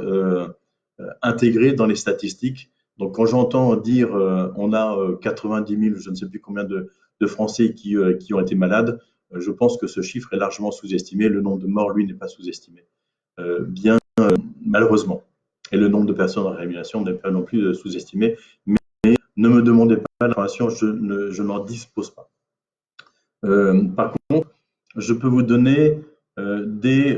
intégrés dans les statistiques. Donc, quand j'entends dire on a 90 000, je ne sais plus combien de Français qui ont été malades, je pense que ce chiffre est largement sous-estimé. Le nombre de morts, lui, n'est pas sous-estimé. Bien malheureusement. Et le nombre de personnes en réanimation n'est pas non plus sous-estimé. Mais ne me demandez pas l'information, je n'en dispose pas. Par contre, je peux vous donner des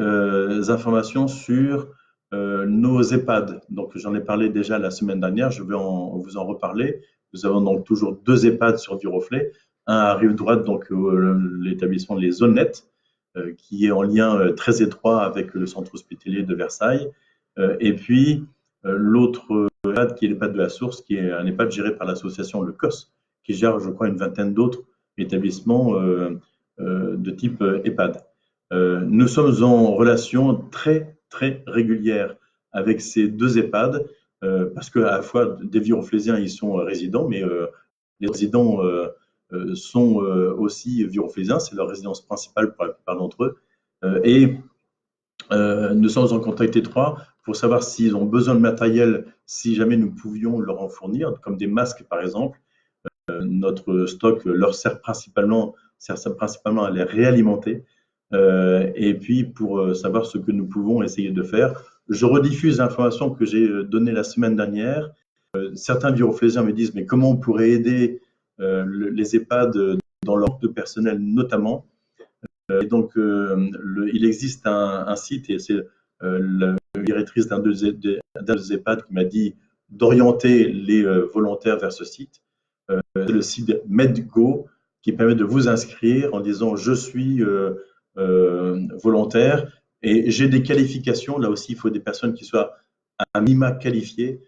informations sur nos EHPAD. Donc, j'en ai parlé déjà la semaine dernière, je vais vous en reparler. Nous avons donc toujours 2 EHPAD sur Viroflay. Un à rive droite, donc l'établissement Les Aulnettes, qui est en lien très étroit avec le centre hospitalier de Versailles. Et puis, l'autre EHPAD qui est l'EHPAD de la Source, qui est un EHPAD géré par l'association Le COS, qui gère, je crois, une vingtaine d'autres établissements de type EHPAD. Nous sommes en relation très régulière avec ces 2 EHPAD, parce qu'à la fois des Viroflésiens ils sont résidents, mais les résidents sont aussi Viroflésiens, c'est leur résidence principale pour la plupart d'entre eux. Et nous sommes en contact étroit pour savoir s'ils ont besoin de matériel, si jamais nous pouvions leur en fournir, comme des masques par exemple. Notre stock leur sert principalement, sert ça principalement à les réalimenter, et puis pour savoir ce que nous pouvons essayer de faire. Je rediffuse l'information que j'ai donnée la semaine dernière. Certains viroflésiens me disent, mais comment on pourrait aider les EHPAD dans leur manque de personnel notamment. Et donc, il existe un site, et c'est la directrice d'un des EHPAD qui m'a dit d'orienter les volontaires vers ce site. C'est le site MedGo qui permet de vous inscrire en disant je suis volontaire et j'ai des qualifications. Là aussi, il faut des personnes qui soient à minima qualifiées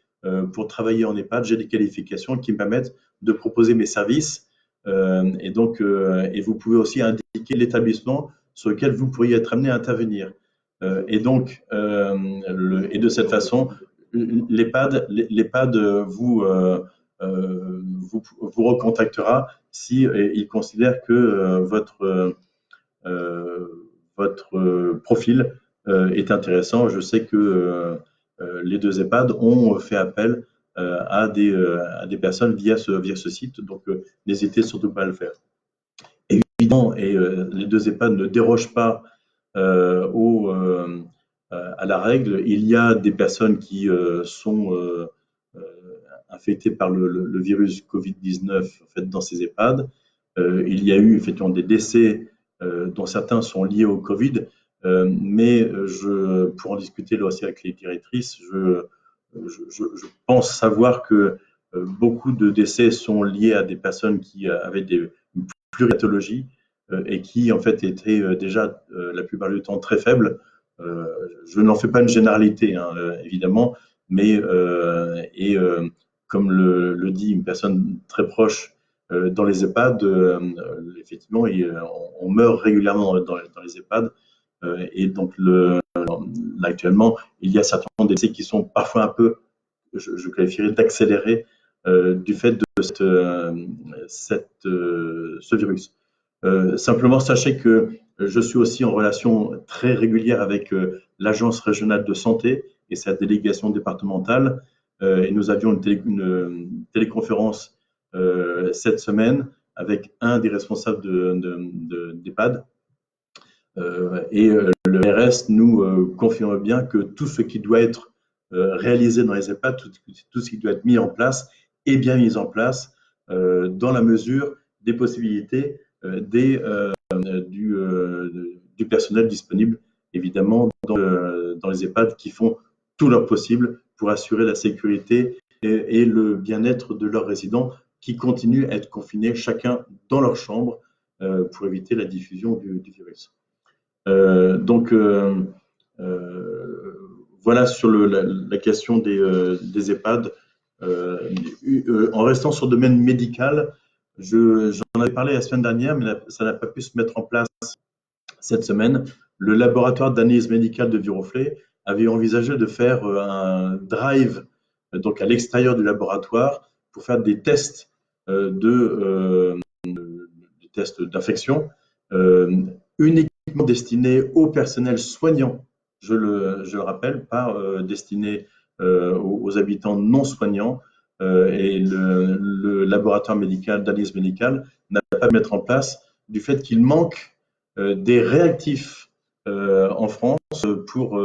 pour travailler en EHPAD. J'ai des qualifications qui me permettent de proposer mes services. Et donc, et vous pouvez aussi indiquer l'établissement sur lequel vous pourriez être amené à intervenir. Et donc, et de cette façon, l'EHPAD vous recontactera si il considère que votre profil est intéressant. Je sais que les deux EHPAD ont fait appel à des personnes via ce site, donc n'hésitez surtout pas à le faire. Évidemment, et les deux EHPAD ne dérogent pas à la règle. Il y a des personnes qui sont infectées par le virus Covid-19 en fait, dans ces EHPAD. Il y a eu effectivement des décès dont certains sont liés au Covid, mais pour en discuter là aussi avec les directrices, je pense savoir que beaucoup de décès sont liés à des personnes qui avaient une pluripathologie et qui en fait étaient déjà la plupart du temps très faibles. Je n'en fais pas une généralité, hein, évidemment, mais comme le dit une personne très proche dans les EHPAD, effectivement, on meurt régulièrement dans les EHPAD. Et donc, actuellement, il y a certains décès qui sont parfois un peu, je qualifierais d'accélérés du fait de ce virus. Simplement, sachez que je suis aussi en relation très régulière avec l'Agence régionale de santé et sa délégation départementale. Et nous avions une téléconférence cette semaine avec un des responsables d'EHPAD. Et le RS nous confirme bien que tout ce qui doit être réalisé dans les EHPAD, tout ce qui doit être mis en place est bien mis en place dans la mesure des possibilités du personnel disponible, évidemment, dans les EHPAD qui font tout leur possible pour assurer la sécurité et le bien-être de leurs résidents qui continuent à être confinés chacun dans leur chambre pour éviter la diffusion du virus. Donc, voilà sur la question des EHPAD. En restant sur le domaine médical, j'en avais parlé la semaine dernière, mais ça n'a pas pu se mettre en place cette semaine. Le laboratoire d'analyse médicale de Viroflay avait envisagé de faire un drive donc à l'extérieur du laboratoire pour faire des tests des tests d'infection uniquement destinés au personnel soignant, je le rappelle, pas destinés aux habitants non soignants. Et le laboratoire médical d'analyse médicale n'a pas pu mettre en place du fait qu'il manque des réactifs en France pour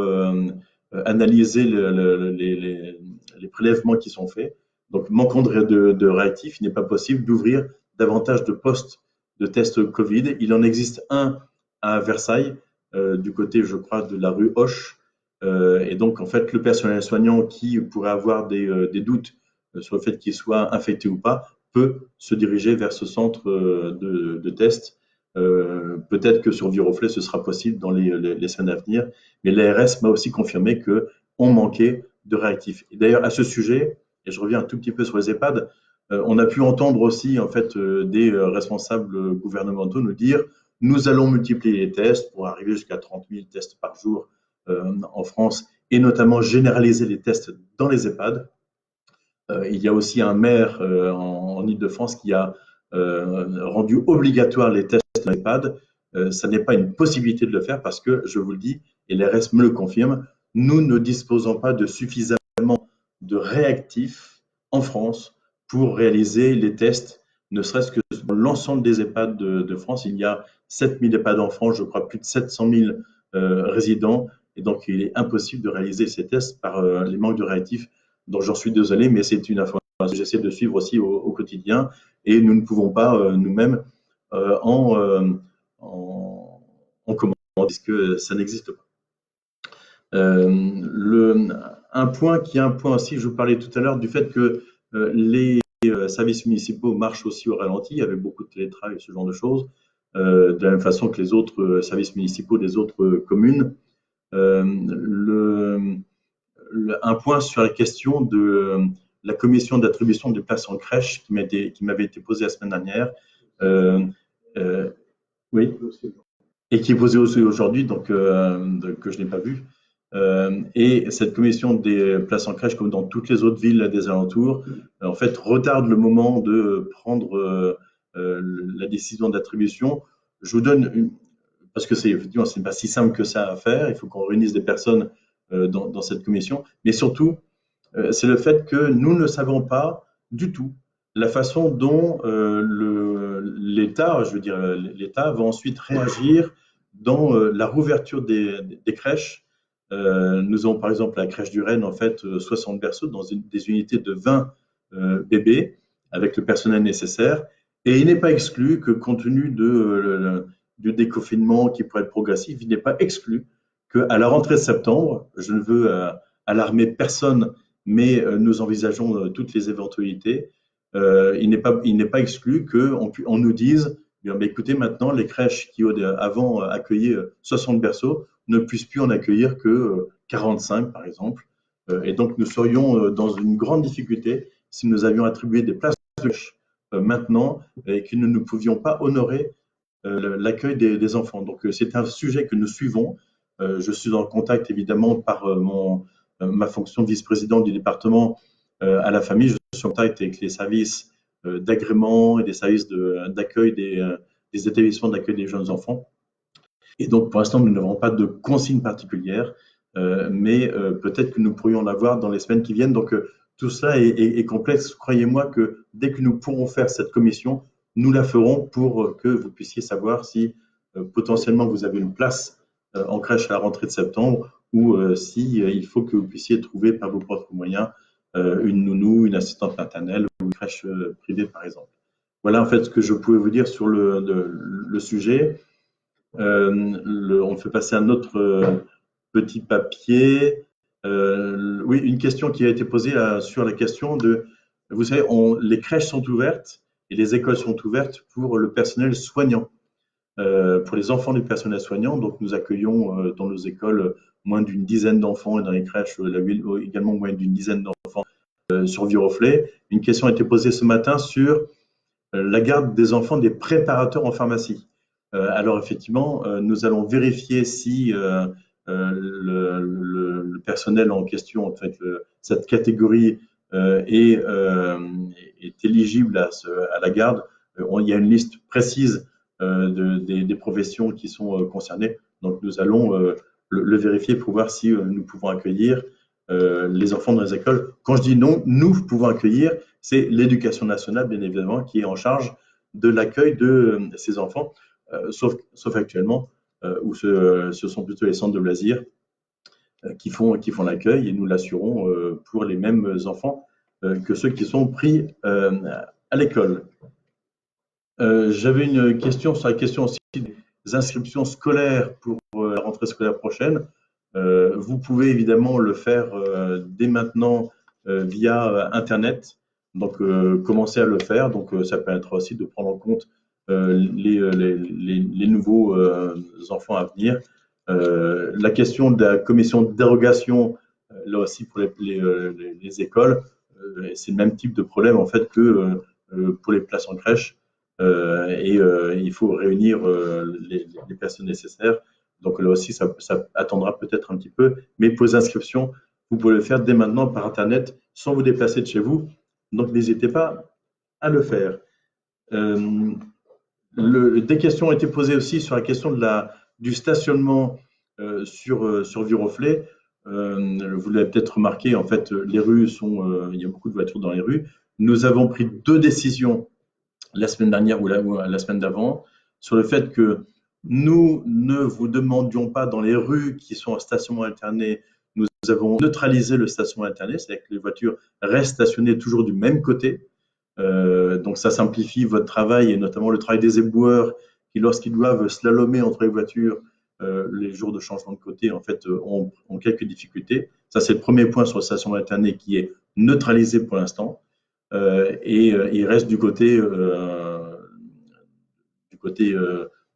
analyser les prélèvements qui sont faits. Donc, manquant de réactifs, il n'est pas possible d'ouvrir davantage de postes de tests Covid. Il en existe un à Versailles, du côté, je crois, de la rue Hoche. Et donc, en fait, le personnel soignant qui pourrait avoir des doutes sur le fait qu'il soit infecté ou pas peut se diriger vers ce centre de test. Peut-être que sur Viroflay, ce sera possible dans les semaines à venir. Mais l'ARS m'a aussi confirmé qu'on manquait de réactifs. Et d'ailleurs, à ce sujet, et je reviens un tout petit peu sur les EHPAD, on a pu entendre aussi en fait des responsables gouvernementaux nous dire nous allons multiplier les tests pour arriver jusqu'à 30 000 tests par jour en France et notamment généraliser les tests dans les EHPAD. Il y a aussi un maire en Île-de-France qui a rendu obligatoire les tests dans les EHPAD. Ça n'est pas une possibilité de le faire parce que, je vous le dis, et l'ARS me le confirme, nous ne disposons pas de suffisamment de réactifs en France pour réaliser les tests ne serait-ce que dans l'ensemble des EHPAD de France. Il y a 7000 EHPAD en France, je crois plus de 700 000 résidents, et donc il est impossible de réaliser ces tests par les manques de réactifs. Donc j'en suis désolé, mais c'est une information que j'essaie de suivre aussi au quotidien, et nous ne pouvons pas nous-mêmes en, en commander, puisque ça n'existe pas. Un point qui est un point aussi, je vous parlais tout à l'heure du fait que les services municipaux marchent aussi au ralenti, avec beaucoup de télétravail et ce genre de choses, de la même façon que les autres services municipaux des autres communes. Un point sur la question de la commission d'attribution des places en crèche qui m'avait été posée la semaine dernière. Oui, et qui est posée aussi aujourd'hui, donc que je n'ai pas vu. Et cette commission des places en crèche, comme dans toutes les autres villes des alentours, en fait, retarde le moment de prendre la décision d'attribution. Je vous donne parce que effectivement, c'est pas si simple que ça à faire. Il faut qu'on réunisse des personnes dans cette commission, mais surtout, c'est le fait que nous ne savons pas du tout la façon dont l'État, je veux dire, l'État va ensuite réagir dans la rouverture des crèches. Nous avons par exemple la crèche du Rennes, en fait, 60 berceaux dans des unités de 20 bébés avec le personnel nécessaire. Et il n'est pas exclu que, compte tenu du déconfinement qui pourrait être progressif, il n'est pas exclu qu'à la rentrée de septembre, je ne veux alarmer personne, mais nous envisageons toutes les éventualités. Il n'est pas exclu qu'on nous dise, bien, mais écoutez, maintenant, les crèches qui avant accueillaient 60 berceaux ne puissent plus en accueillir que 45, par exemple. Et donc, nous serions dans une grande difficulté si nous avions attribué des places de crèche maintenant et que nous ne pouvions pas honorer l'accueil des enfants. Donc, c'est un sujet que nous suivons. Je suis en contact, évidemment, par ma fonction de vice-président du département à la famille. Je suis en contact avec les services d'agrément et des services d'accueil des établissements d'accueil des jeunes enfants. Et donc, pour l'instant, nous n'avons pas de consigne particulière, mais peut-être que nous pourrions l'avoir dans les semaines qui viennent. Donc, tout ça est complexe. Croyez-moi que dès que nous pourrons faire cette commission, nous la ferons pour que vous puissiez savoir si potentiellement vous avez une place en crèche à la rentrée de septembre ou si il faut que vous puissiez trouver par vos propres moyens une nounou, une assistante maternelle ou une crèche privée, par exemple. Voilà en fait ce que je pouvais vous dire sur le sujet. On fait passer un autre petit papier. Oui, une question qui a été posée sur la question de, vous savez, les crèches sont ouvertes et les écoles sont ouvertes pour le personnel soignant, pour les enfants du personnel soignant. Donc, nous accueillons dans nos écoles moins d'une dizaine d'enfants et dans les crèches également moins d'une dizaine d'enfants sur Viroflay. Une question a été posée ce matin sur la garde des enfants des préparateurs en pharmacie. Alors effectivement, nous allons vérifier si le personnel en question, en fait, cette catégorie est éligible à la garde. Il y a une liste précise des professions qui sont concernées. Donc nous allons le vérifier pour voir si nous pouvons accueillir les enfants dans les écoles. Quand je dis non, nous pouvons accueillir, c'est l'éducation nationale, bien évidemment, qui est en charge de l'accueil de ces enfants, sauf actuellement, où ce sont plutôt les centres de loisirs qui font l'accueil, et nous l'assurons pour les mêmes enfants que ceux qui sont pris à l'école. J'avais une question sur la question aussi des inscriptions scolaires pour la rentrée scolaire prochaine. Vous pouvez évidemment le faire dès maintenant via Internet. Donc, commencez à le faire. Donc, ça permettra aussi de prendre en compte les nouveaux enfants à venir. La question de la commission de dérogation, là aussi pour les écoles, c'est le même type de problème en fait que pour les places en crèche. Il faut réunir les personnes nécessaires. Donc là aussi, ça attendra peut-être un petit peu. Mais pour les inscriptions, vous pouvez le faire dès maintenant par Internet sans vous déplacer de chez vous. Donc n'hésitez pas à le faire. Des questions ont été posées aussi sur la question du stationnement sur Viroflay. Vous l'avez peut-être remarqué, en fait, les rues il y a beaucoup de voitures dans les rues. Nous avons pris deux décisions la semaine dernière ou la semaine d'avant, sur le fait que nous ne vous demandions pas dans les rues qui sont en stationnement alterné, nous avons neutralisé le stationnement alterné, c'est-à-dire que les voitures restent stationnées toujours du même côté. Donc ça simplifie votre travail et notamment le travail des éboueurs qui, lorsqu'ils doivent slalomer entre les voitures les jours de changement de côté, en fait, ont quelques difficultés. Ça, c'est le premier point sur le stationnement alterné qui est neutralisé pour l'instant. Il reste du côté,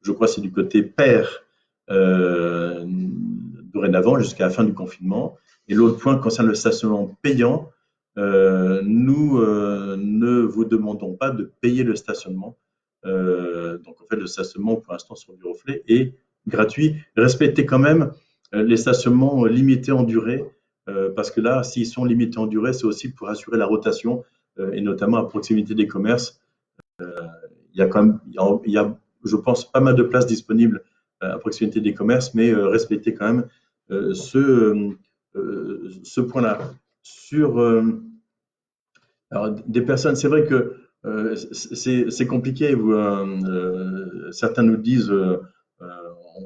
je crois, c'est du côté pair dorénavant jusqu'à la fin du confinement. Et l'autre point concerne le stationnement payant. Nous ne vous demandons pas de payer le stationnement. Donc, en fait, le stationnement pour l'instant sur Viroflay est gratuit. Respectez quand même les stationnements limités en durée, parce que là, s'ils sont limités en durée, c'est aussi pour assurer la rotation, et notamment à proximité des commerces. Il y a quand même, il y a, je pense, pas mal de places disponibles à proximité des commerces, mais respectez quand même ce point-là. Sur alors, des personnes, c'est vrai que c'est compliqué. Certains nous disent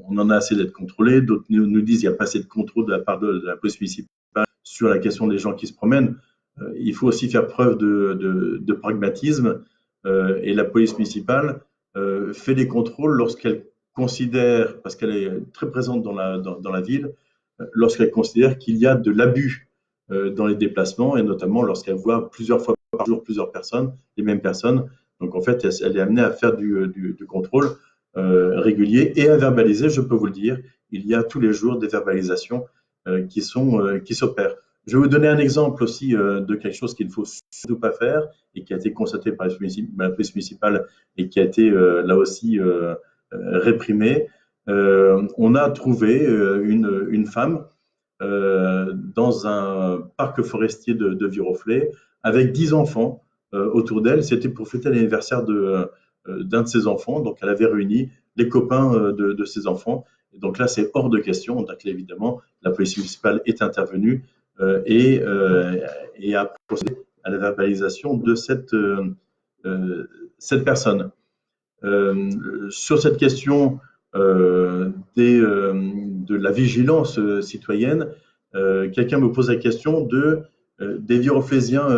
on en a assez d'être contrôlé, d'autres nous disent il n'y a pas assez de contrôle de la part de la police municipale sur la question des gens qui se promènent. Il faut aussi faire preuve de pragmatisme, et la police municipale fait des contrôles lorsqu'elle considère, parce qu'elle est très présente dans la ville, lorsqu'elle considère qu'il y a de l'abus dans les déplacements, et notamment lorsqu'elle voit plusieurs fois par jour plusieurs personnes, les mêmes personnes. Donc en fait, elle est amenée à faire du contrôle régulier et à verbaliser, je peux vous le dire. Il y a tous les jours des verbalisations qui s'opèrent. Je vais vous donner un exemple aussi de quelque chose qu'il ne faut surtout pas faire et qui a été constaté par la police municipale et qui a été là aussi réprimé. On a trouvé une femme dans un parc forestier de Viroflay avec 10 enfants autour d'elle. C'était pour fêter l'anniversaire d'un de ses enfants. Donc, elle avait réuni les copains de ses enfants. Et donc là, c'est hors de question. Donc, là, évidemment, la police municipale est intervenue et a procédé à la verbalisation de cette personne. Sur cette question de la vigilance citoyenne, quelqu'un me pose la question des Viroflésiens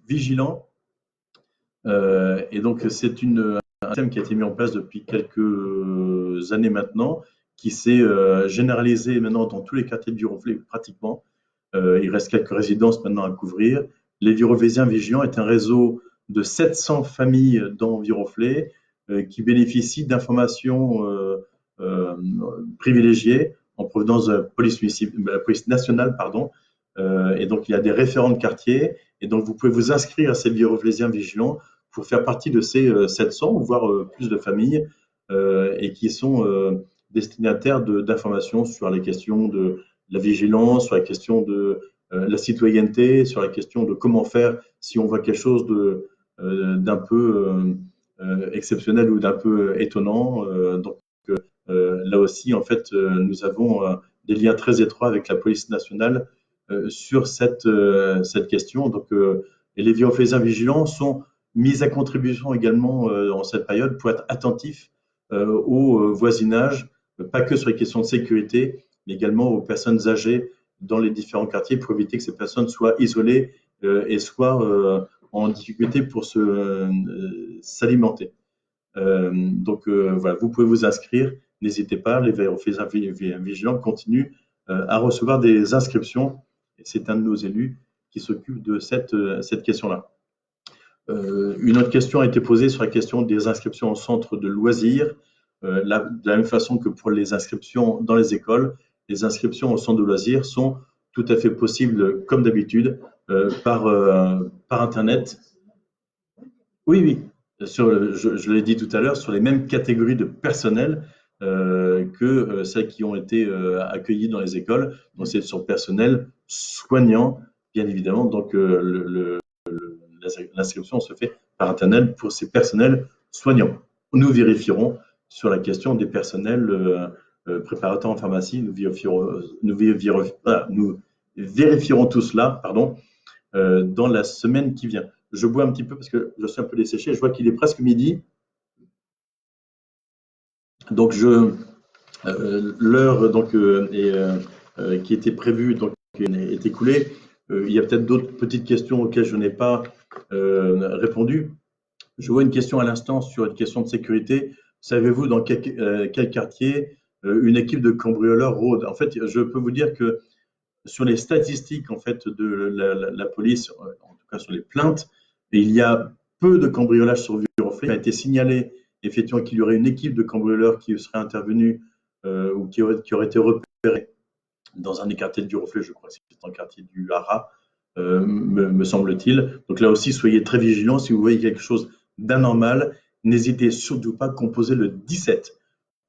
vigilants. Et donc, c'est un système qui a été mis en place depuis quelques années maintenant, qui s'est généralisé maintenant dans tous les quartiers de Viroflay pratiquement. Il reste quelques résidences maintenant à couvrir. Les Viroflésiens vigilants est un réseau de 700 familles dans Viroflay qui bénéficient d'informations privilégiées en provenance de la police nationale, pardon. Et donc, il y a des référents de quartier. Et donc, vous pouvez vous inscrire à ces Viroflésiens vigilants pour faire partie de ces 700 ou voire plus de familles et qui sont destinataires d'informations sur les questions de la vigilance, sur la question de la citoyenneté, sur la question de comment faire si on voit quelque chose d'un peu exceptionnel ou d'un peu étonnant. Donc là aussi, en fait, nous avons des liens très étroits avec la police nationale sur cette question. Donc, et les Viroflésiens vigilants sont mis à contribution également en cette période pour être attentifs au voisinage, pas que sur les questions de sécurité, mais également aux personnes âgées dans les différents quartiers pour éviter que ces personnes soient isolées et soient en difficulté pour s'alimenter. Donc voilà, vous pouvez vous inscrire, n'hésitez pas, les Viroflésiens vigilants continuent à recevoir des inscriptions et c'est un de nos élus qui s'occupe de cette question-là. Une autre question a été posée sur la question des inscriptions en centre de loisirs. De la même façon que pour les inscriptions dans les écoles, les inscriptions au centre de loisirs sont tout à fait possibles, comme d'habitude, par Internet. Oui, oui, je l'ai dit tout à l'heure, sur les mêmes catégories de personnel que celles qui ont été accueillies dans les écoles. Donc, c'est sur le personnel soignant, bien évidemment. Donc, l'inscription se fait par Internet pour ces personnels soignants. Nous vérifierons sur la question des personnels préparateurs en pharmacie. Nous vérifierons tout cela, pardon, dans la semaine qui vient. je bois un petit peu parce que je suis un peu desséché. Je vois qu'il est presque midi. Donc, l'heure qui était prévue est écoulée. Il y a peut-être d'autres petites questions auxquelles je n'ai pas répondu. Je vois une question à l'instant sur une question de sécurité. Savez-vous dans quel quartier une équipe de cambrioleurs rôde? En fait, je peux vous dire que sur les statistiques en fait de la police, en tout cas sur les plaintes, il y a peu de cambriolages sur Viroflay. Il a été signalé effectivement qu'il y aurait une équipe de cambrioleurs qui serait intervenue ou qui aurait été repérée dans un des quartiers de Viroflay, je crois que c'est dans le quartier du Haras, me semble-t-il. Donc là aussi, soyez très vigilants. Si vous voyez quelque chose d'anormal, n'hésitez surtout pas à composer le 17.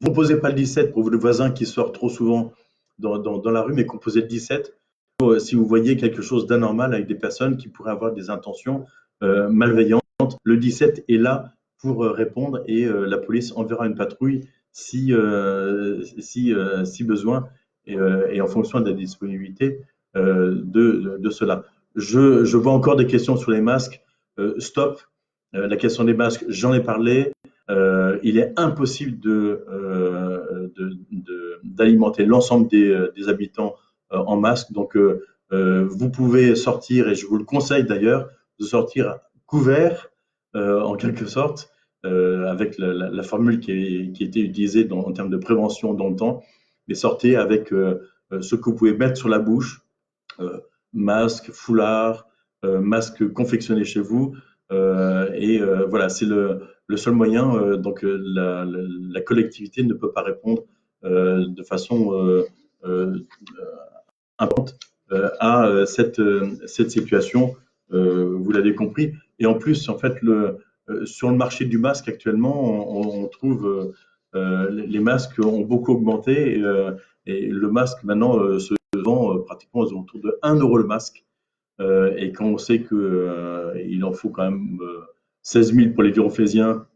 Vous ne composez pas le 17 pour le voisin qui sort trop souvent dans la rue, mais composez le 17 si vous voyez quelque chose d'anormal avec des personnes qui pourraient avoir des intentions malveillantes. Le 17 est là pour répondre et la police enverra une patrouille si besoin et en fonction de la disponibilité de cela. Je vois encore des questions sur les masques. Stop. La question des masques, j'en ai parlé. Il est impossible d'alimenter l'ensemble des habitants en masque. Donc, vous pouvez sortir, et je vous le conseille d'ailleurs, de sortir couvert, en quelque sorte, avec la formule qui a été utilisée en termes de prévention dans le temps, mais sortez avec ce que vous pouvez mettre sur la bouche, masque, foulard, masque confectionné chez vous. Voilà, c'est le seul moyen. Donc, la collectivité ne peut pas répondre de façon importante à cette situation. Vous l'avez compris. Et en plus, en fait, sur le marché du masque actuellement, on trouve les masques ont beaucoup augmenté et le masque maintenant se vend pratiquement autour de 1 euro le masque. Et quand on sait qu'il en faut quand même 16 000 pour les Viroflésiens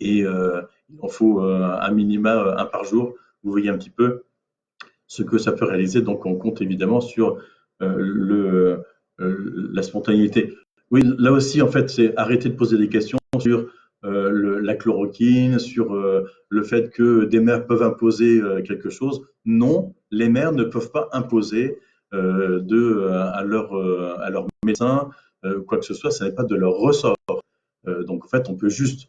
et il en faut un minima, un par jour, vous voyez un petit peu ce que ça peut réaliser. Donc on compte évidemment sur la spontanéité. Oui, là aussi, en fait, c'est arrêter de poser des questions sur la chloroquine, sur le fait que des maires peuvent imposer quelque chose. Non, les maires ne peuvent pas imposer à leur médecin quoi que ce soit, ce n'est pas de leur ressort. Donc en fait, on peut juste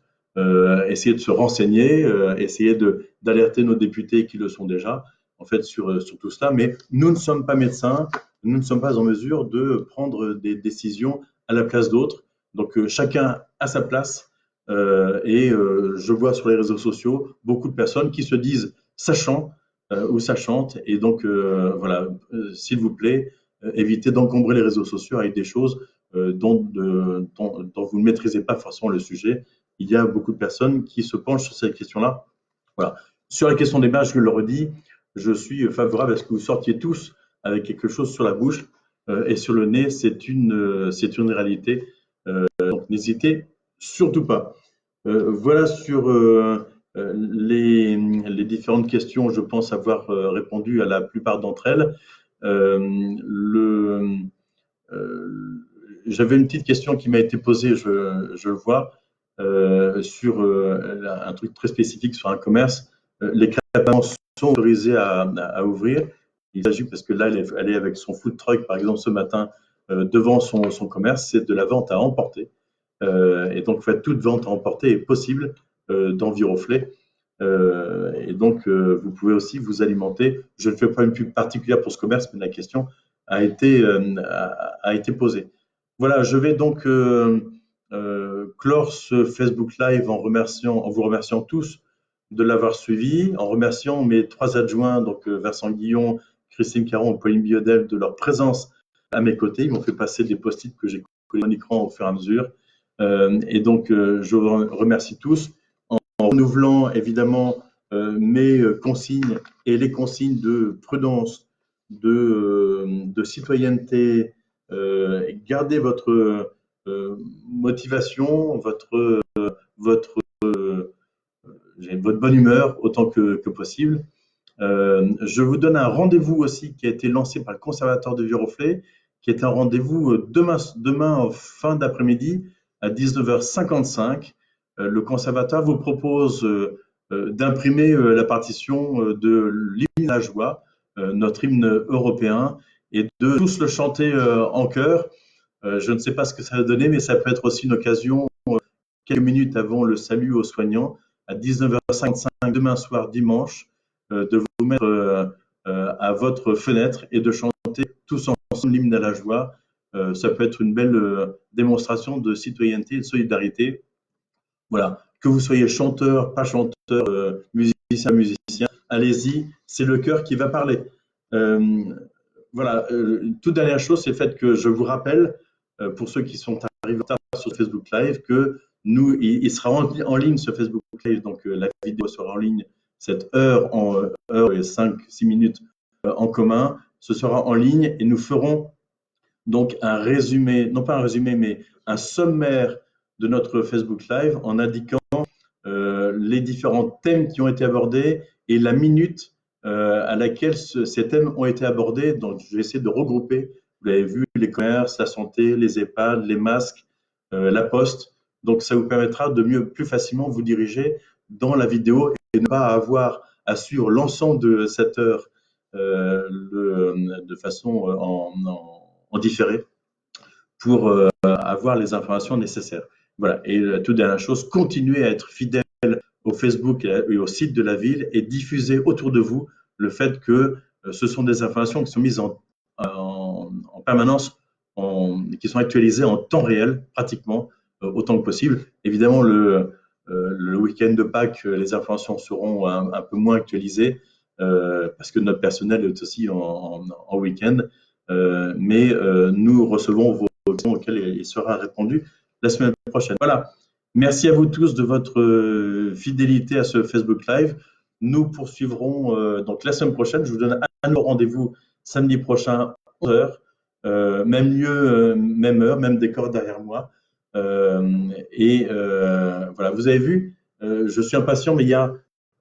essayer de se renseigner, essayer d'alerter nos députés qui le sont déjà, en fait, sur tout cela. Mais nous ne sommes pas médecins, nous ne sommes pas en mesure de prendre des décisions à la place d'autres. Donc chacun a sa place. Je vois sur les réseaux sociaux beaucoup de personnes qui se disent sachant ou sachantes. Et donc, voilà, s'il vous plaît, évitez d'encombrer les réseaux sociaux avec des choses dont vous ne maîtrisez pas forcément le sujet. Il y a beaucoup de personnes qui se penchent sur cette question-là. Voilà. Sur la question des masques, je le redis, je suis favorable à ce que vous sortiez tous avec quelque chose sur la bouche et sur le nez, c'est une réalité. Donc n'hésitez surtout pas. Voilà sur les différentes questions, je pense avoir répondu à la plupart d'entre elles. J'avais une petite question qui m'a été posée, je le vois, sur un truc très spécifique sur un commerce. Les crêpes sont autorisées à ouvrir. Il s'agit parce que là, elle est avec son food truck, par exemple, ce matin, devant son commerce, c'est de la vente à emporter. Et donc, en fait, toute vente à emporter est possible dans Viroflay. Et donc, vous pouvez aussi vous alimenter. Je ne fais pas une pub particulière pour ce commerce, mais la question a été posée. Voilà, je vais donc clore ce Facebook Live en vous remerciant tous de l'avoir suivi, en remerciant mes 3 adjoints, donc Vincent Guillon, Christine Caron et Pauline Biodel, de leur présence à mes côtés. Ils m'ont fait passer des post-it que j'ai collés à l'écran au fur et à mesure. Et donc, je vous remercie tous en renouvelant évidemment mes consignes et les consignes de prudence, de citoyenneté. Gardez votre motivation, votre bonne humeur autant que possible. Je vous donne un rendez-vous aussi qui a été lancé par le conservateur de Viroflay, qui est un rendez-vous demain en fin d'après-midi à 19h55. Le conservatoire vous propose d'imprimer la partition de l'hymne à la joie, notre hymne européen, et de tous le chanter en chœur. Je ne sais pas ce que ça va donner, mais ça peut être aussi une occasion, quelques minutes avant le salut aux soignants, à 19h55 demain soir, dimanche, de vous mettre à votre fenêtre et de chanter tous ensemble l'hymne à la joie. Ça peut être une belle démonstration de citoyenneté et de solidarité. Voilà, que vous soyez chanteur, pas chanteur, musicien, allez-y, c'est le cœur qui va parler. Voilà, toute dernière chose, c'est le fait que je vous rappelle, pour ceux qui sont arrivés en retard sur Facebook Live, que il sera en ligne ce Facebook Live, donc la vidéo sera en ligne cette heure heure et 5-6 minutes en commun. Ce sera en ligne et nous ferons donc un résumé, non pas un résumé, mais un sommaire de notre Facebook Live en indiquant les différents thèmes qui ont été abordés et la minute à laquelle ces thèmes ont été abordés. Donc, je vais essayer de regrouper. Vous l'avez vu, les commerces, la santé, les EHPAD, les masques, la poste. Donc, ça vous permettra de plus facilement vous diriger dans la vidéo et ne pas avoir à suivre l'ensemble de cette heure de façon en différé pour avoir les informations nécessaires. Voilà. Et la toute dernière chose, continuez à être fidèle au Facebook et au site de la ville et diffuser autour de vous le fait que ce sont des informations qui sont mises en permanence, qui sont actualisées en temps réel, pratiquement autant que possible. Évidemment, le week-end de Pâques, les informations seront un peu moins actualisées parce que notre personnel est aussi en week-end. Mais nous recevons vos questions auxquelles il sera répondu la semaine prochaine. Voilà. Merci à vous tous de votre fidélité à ce Facebook Live. Nous poursuivrons donc la semaine prochaine. Je vous donne un nouveau rendez-vous samedi prochain, 11h. Même lieu, même heure, même décor derrière moi. Voilà, vous avez vu, je suis impatient, mais il y a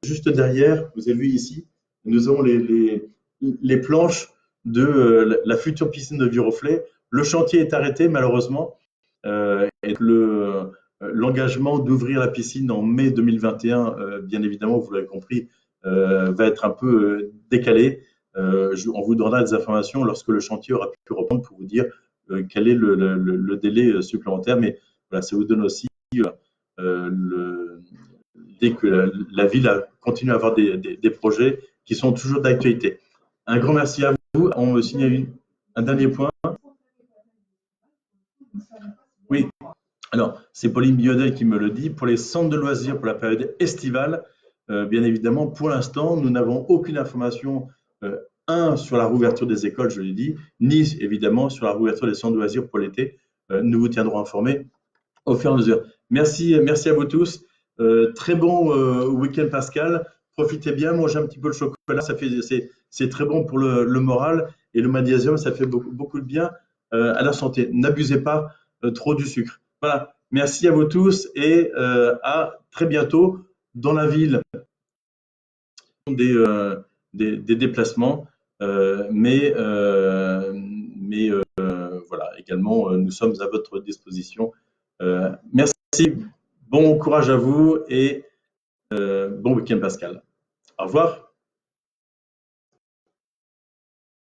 juste derrière, vous avez vu ici, nous avons les planches de la future piscine de Viroflay. Le chantier est arrêté, malheureusement. Et l'engagement d'ouvrir la piscine en mai 2021, bien évidemment, vous l'avez compris, va être un peu décalé. On vous donnera des informations lorsque le chantier aura pu reprendre pour vous dire quel est le délai supplémentaire. Mais voilà, ça vous donne aussi l'idée que la ville continue à avoir des projets qui sont toujours d'actualité. Un grand merci à vous. On me signale un dernier point. Oui, alors c'est Pauline Biodel qui me le dit. Pour les centres de loisirs pour la période estivale, bien évidemment, pour l'instant, nous n'avons aucune information, sur la rouverture des écoles, je l'ai dit, ni évidemment sur la rouverture des centres de loisirs pour l'été. Nous vous tiendrons informés au fur et à mesure. Merci à vous tous. Très bon week-end Pascal. Profitez bien, mangez un petit peu le chocolat, c'est très bon pour le moral et le magnésium, ça fait beaucoup de bien à la santé. N'abusez pas trop du sucre. Voilà, merci à vous tous et à très bientôt dans la ville. Des déplacements, mais voilà, également, nous sommes à votre disposition. Merci, bon courage à vous et bon week-end Pascal. Au revoir.